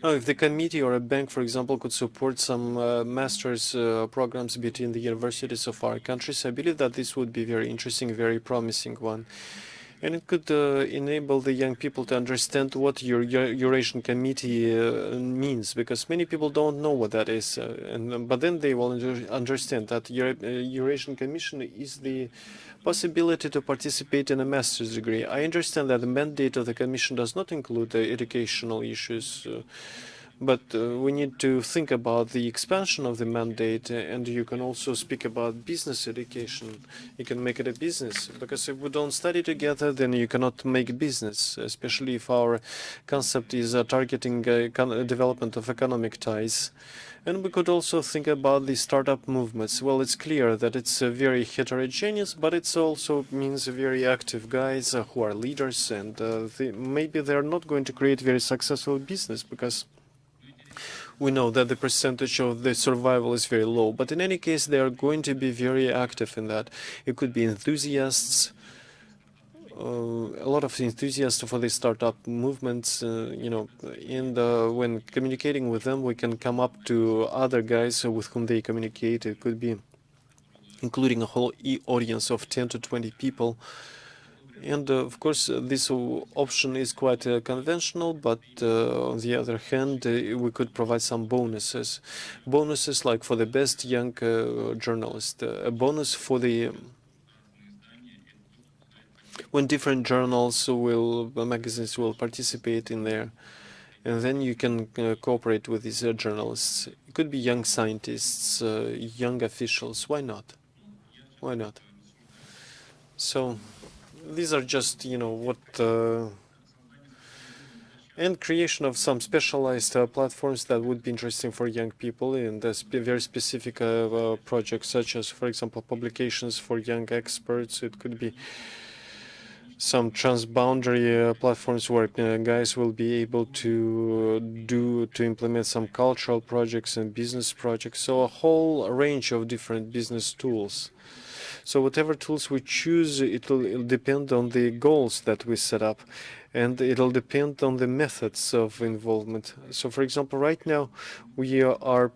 Now, if the committee or a bank, for example, could support some master's programs between the universities of our countries, I believe that this would be very interesting, very promising one. And it could enable the young people to understand what Eurasian Committee means, because many people don't know what that is. But then they will understand that Eurasian Commission is the possibility to participate in a master's degree. I understand that the mandate of the Commission does not include educational issues, but we need to think about the expansion of the mandate, and you can also speak about business education. You can make it a business, because if we don't study together, then you cannot make business, especially if our concept is targeting development of economic ties. And we could also think about the startup movements. Well, it's clear that it's very heterogeneous, but it also means very active guys who are leaders, and maybe they're not going to create very successful business, because we know that the percentage of the survival is very low. But in any case, they are going to be very active in that. It could be enthusiasts, a lot of enthusiasts for the startup movements, and when communicating with them, we can come up to other guys with whom they communicate. It could be including a whole audience of 10 to 20 people. And of course, this option is quite conventional, but on the other hand, we could provide some bonuses. Bonuses like for the best young journalist, a bonus for the when different magazines will participate in there, and then you can cooperate with these journalists. It could be young scientists, young officials. Why not? Why not? So these are just, and creation of some specialized platforms that would be interesting for young people, and very specific projects, such as, for example, publications for young experts. It could be some transboundary platforms where guys will be able to implement some cultural projects and business projects. So a whole range of different business tools. So whatever tools we choose, it will depend on the goals that we set up, and it'll depend on the methods of involvement. So, for example, right now we are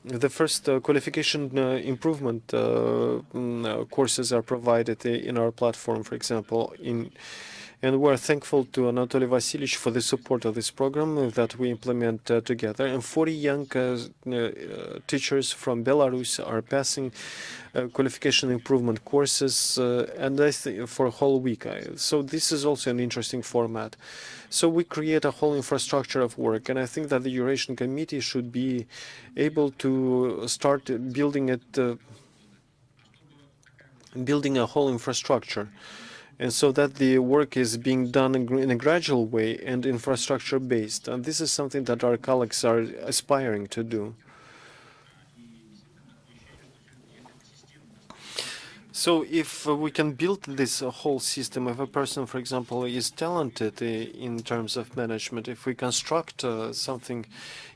the first qualification improvement courses are provided in our platform, for example, And we're thankful to Anatoly Vasilievich for the support of this program that we implement together. And 40 young teachers from Belarus are passing qualification improvement courses, and I think for a whole week. So this is also an interesting format. So we create a whole infrastructure of work, and I think that the Eurasian Committee should be able to start building a whole infrastructure, and so that the work is being done in a gradual way and infrastructure based. And this is something that our colleagues are aspiring to do. So if we can build this whole system, if a person, for example, is talented in terms of management, if we construct something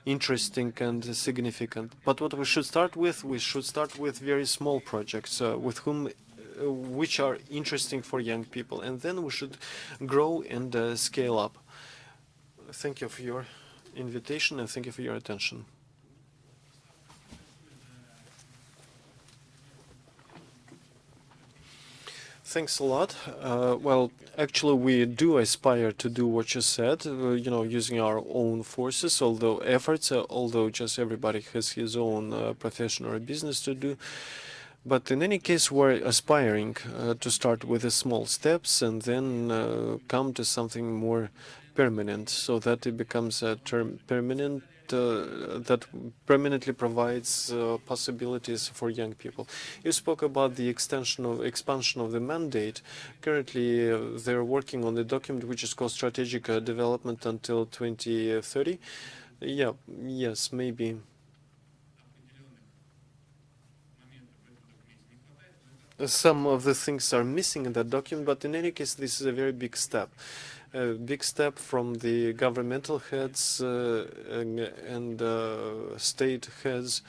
interesting and significant, but what we should start with very small projects which are interesting for young people, and then we should grow and scale up. Thank you for your invitation, and thank you for your attention. Thanks a lot. Well, actually, we do aspire to do what you said, using our own forces, although just everybody has his own profession or business to do. But in any case, we're aspiring to start with the small steps and then come to something more permanent, so that it becomes a permanent that permanently provides possibilities for young people. You spoke about the expansion of the mandate. Currently, they're working on the document which is called Strategic Development until 2030. Yeah, yes, maybe. Some of the things are missing in that document, but in any case, this is a very big step. A big step from the governmental heads and state heads.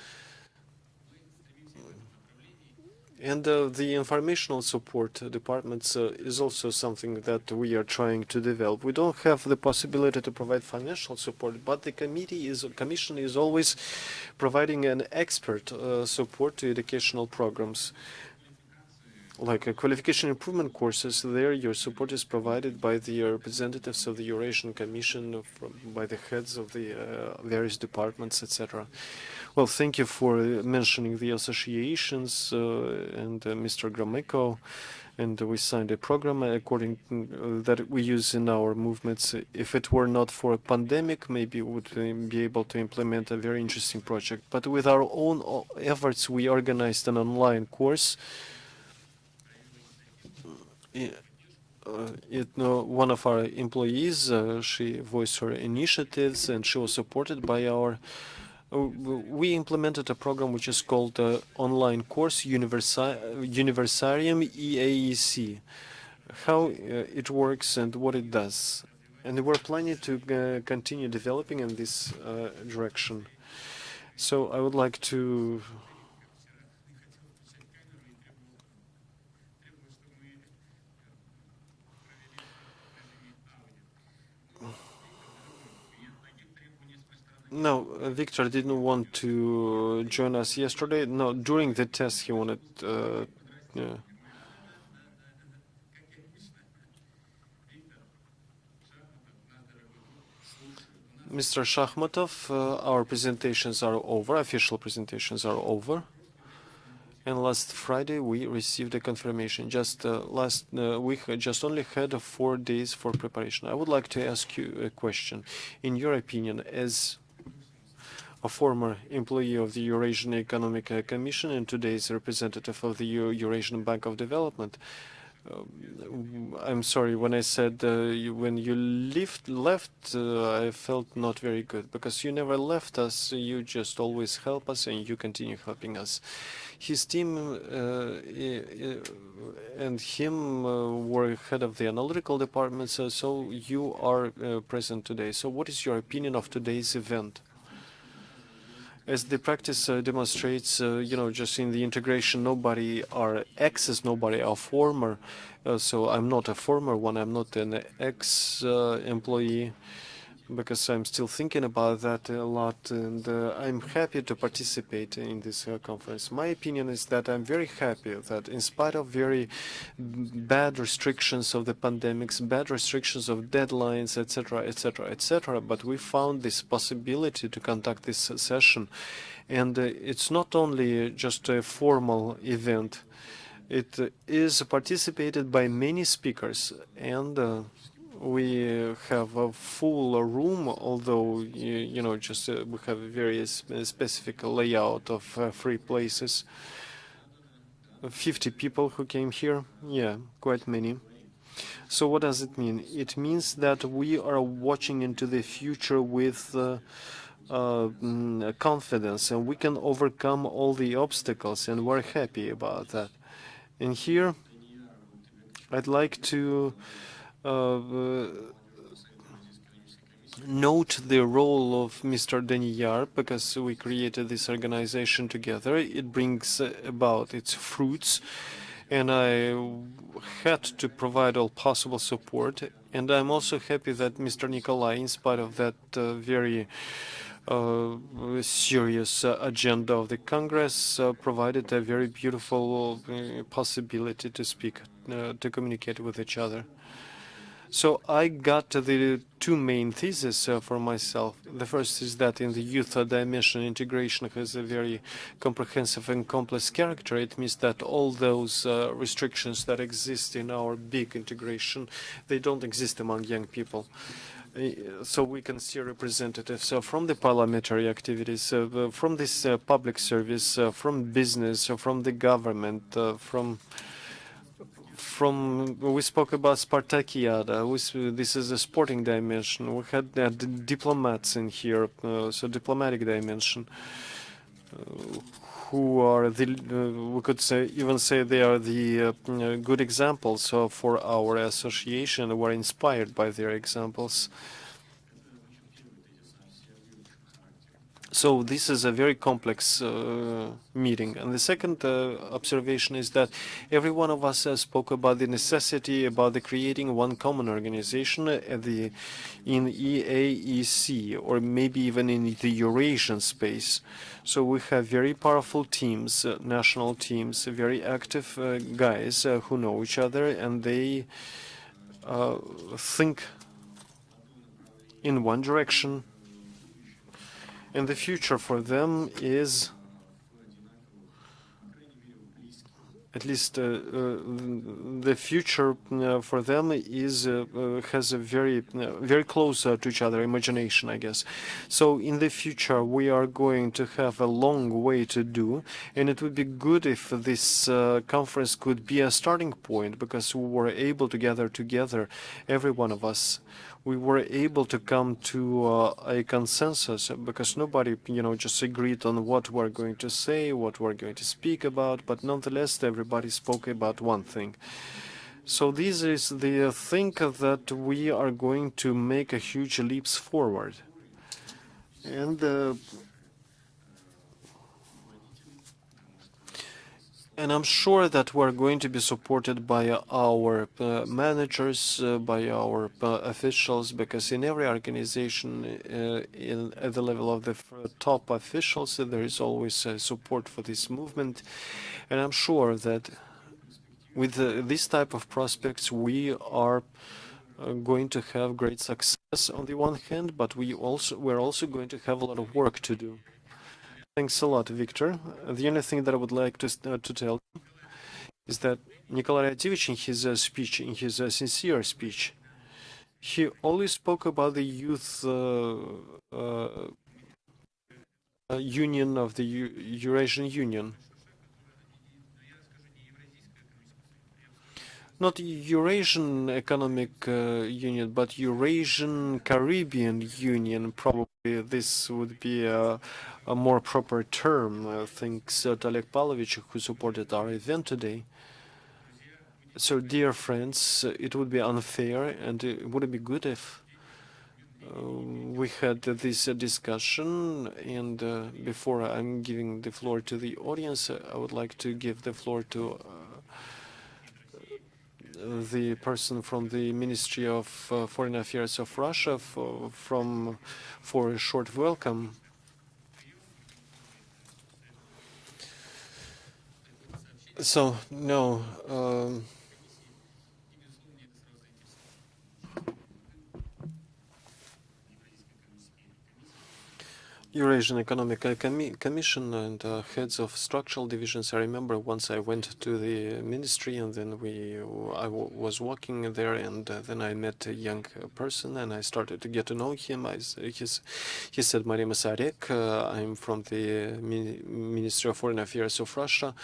And the informational support departments is also something that we are trying to develop. We don't have the possibility to provide financial support, but the commission is always providing an expert support to educational programs. Like qualification improvement courses, there your support is provided by the representatives of the Eurasian Commission, by the heads of the various departments, etc. Well, thank you for mentioning the associations and Mr. Gromyko. And we signed a program according that we use in our movements. If it were not for a pandemic, maybe we would be able to implement a very interesting project. But with our own efforts, we organized an online course. One of our employees, she voiced her initiatives, and she was supported by our. We implemented a program which is called online course Universiarium EAEC. How it works and what it does, and we're planning to continue developing in this direction. So I would like to. No, Victor didn't want to join us yesterday. No, during the test he wanted. Yeah. Mr. Shakhmatov, our presentations are over. Official presentations are over. And last Friday we received a confirmation. Just last week, just only had 4 days for preparation. I would like to ask you a question. In your opinion, as a former employee of the Eurasian Economic Commission and today's representative of the Eurasian Bank of Development, I'm sorry, when I said when you left, I felt not very good, because you never left us, you just always help us and you continue helping us. His team and him were head of the analytical department, so you are present today. So what is your opinion of today's event? As the practice demonstrates, just in the integration, nobody are exes, nobody are former. So I'm not a former one, I'm not an ex-employee. because I'm still thinking about that a lot, and I'm happy to participate in this conference. My opinion is that I'm very happy that in spite of very bad restrictions of the pandemics, bad restrictions of deadlines, etc., etc., etc., but we found this possibility to conduct this session. And it's not only just a formal event. It is participated by many speakers, and we have a full room, although, you know, just we have a very specific layout of free places. 50 people who came here, yeah, quite many. So what does it mean? It means that we are watching into the future with confidence, and we can overcome all the obstacles, and we're happy about that. And here, I'd like to note the role of Mr. Daniyar, because we created this organization together. It brings about its fruits, and I had to provide all possible support. And I'm also happy that Mr. Nikolai, in spite of that very serious agenda of the Congress, provided a very beautiful possibility to speak, to communicate with each other. So I got the two main theses for myself. The first is that in the youth dimension, integration has a very comprehensive and complex character. It means that all those restrictions that exist in our big integration, they don't exist among young people. So we can see representatives from the parliamentary activities, from this public service, from business, from the government, we spoke about Spartakiada. This is a sporting dimension. We had diplomats in here, so diplomatic dimension, who are we could even say they are the good examples for our association. We're inspired by their examples. So this is a very complex meeting. And the second observation is that every one of us spoke about the necessity about the creating one common organization in EAEC, or maybe even in the Eurasian space. So we have very powerful teams, national teams, very active guys who know each other, and they think in one direction. And the future for them is, at least the future for them is has a very close to each other imagination, I guess. So in the future we are going to have a long way to do, and it would be good if this conference could be a starting point, because we were able to gather together, every one of us. We were able to come to a consensus, because nobody, just agreed on what we're going to say, what we're going to speak about, but nonetheless, everybody spoke about one thing. So this is the thing that we are going to make a huge leaps forward. And I'm sure that we're going to be supported by our managers, by our officials, because in every organization, at the level of the top officials, there is always support for this movement. And I'm sure that with this type of prospects, we are going to have great success on the one hand, but we're also going to have a lot of work to do. Thanks a lot, Victor. The only thing that I would like to tell you is that Nikolai Radyevich, in his speech, in his sincere speech, he always spoke about the youth union of the Eurasian Union. Not Eurasian Economic Union, but Eurasian Caribbean Union. Probably this would be a more proper term. Thanks to Oleg Pavlovich, who supported our event today. So, dear friends, it would be unfair, and it would be good if we had this discussion. And before I'm giving the floor to the audience, I would like to give the floor to the person from the Ministry of Foreign Affairs of Russia for a short welcome. So, no, Eurasian Economic Commission and heads of structural divisions. I remember once I went to the ministry, and then I was walking there, and then I met a young person, and I started to get to know him. He said, "My name is Arek. I'm from the Ministry of Foreign Affairs of Russia."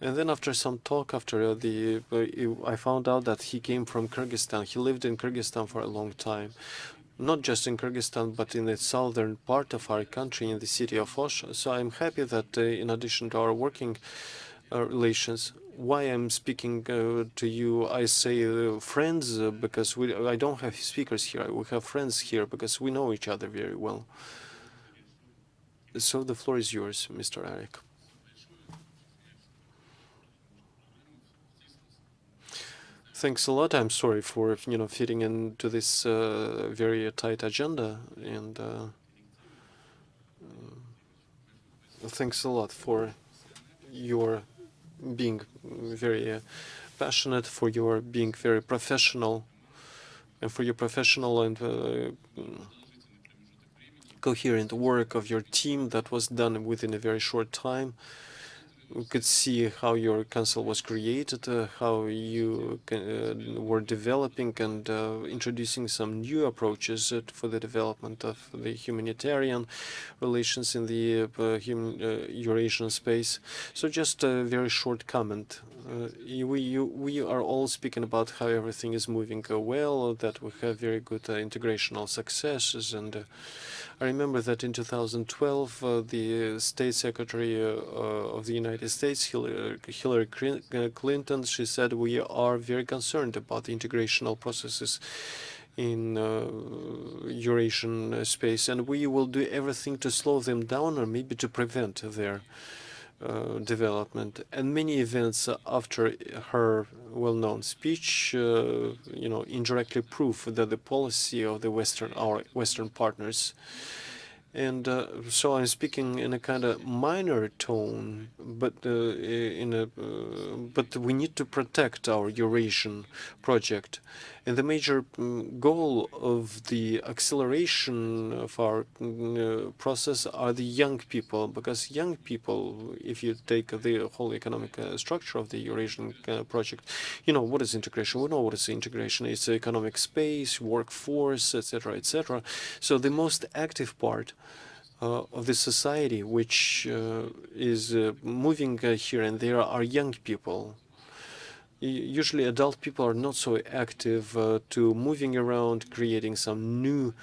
And then after some talk, I found out that he came from Kyrgyzstan. He lived in Kyrgyzstan for a long time. Not just in Kyrgyzstan, but in the southern part of our country, in the city of Osh. So I'm happy that in addition to our working relations, why I'm speaking to you, I say friends, because I don't have speakers here. We have friends here because we know each other very well. So the floor is yours, Mr. Arek. Thanks a lot. I'm sorry for fitting into this very tight agenda, and thanks a lot for your being very passionate, for your being very professional, and for your professional and coherent work of your team that was done within a very short time. We could see how your council was created, how you were developing and introducing some new approaches for the development of the humanitarian relations in the Eurasian space. So just a very short comment. We are all speaking about how everything is moving well, that we have very good integrational successes, and I remember that in 2012, the State Secretary of the United States, Hillary Clinton, she said, "We are very concerned about the integrational processes in Eurasian space, and we will do everything to slow them down or maybe to prevent their development." And many events after her well-known speech, indirectly prove that the policy of our Western partners. And so I'm speaking in a kind of minor tone, but but we need to protect our Eurasian project. And the major goal of the acceleration of our process are the young people, because young people, if you take the whole economic structure of the Eurasian project, what is integration? We know what is integration. It's economic space, workforce, etc., etc. So the most active part of the society, which is moving here and there, are young people. Usually adult people are not so active to moving around, creating some new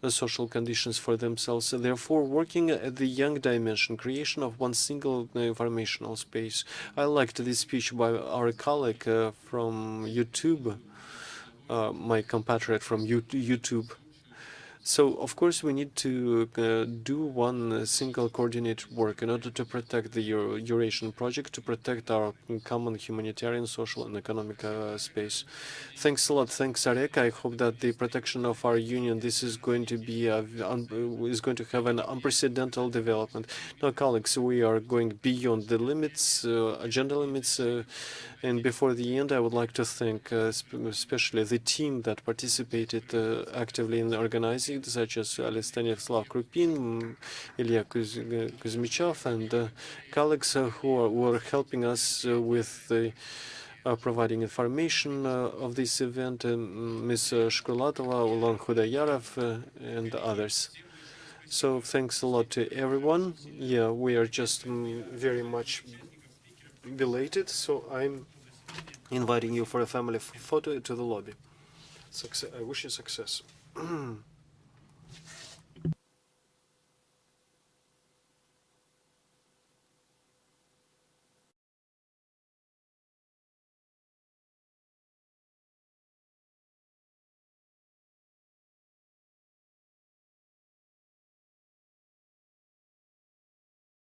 social conditions for themselves. So therefore, working at the young dimension, creation of one single informational space. I liked this speech by our colleague from YouTube, my compatriot from YouTube. So, of course, we need to do one single coordinated work in order to protect the Eurasian project, to protect our common humanitarian, social, and economic space. Thanks a lot. Thanks, Arek. I hope that the protection of our union, this is going to be have an unprecedented development. Now, colleagues, we are going beyond the limits, agenda limits. And before the end, I would like to thank especially the team that participated actively in organizing, such as Stanislav Krupin, Ilya Kuzmichov, and colleagues who were helping us with providing information of this event, Ms. Shkulatova, Ulan Khudayarov, and others. So thanks a lot to everyone. Yeah, we are just very much belated, so I'm inviting you for a family photo to the lobby. I wish you success.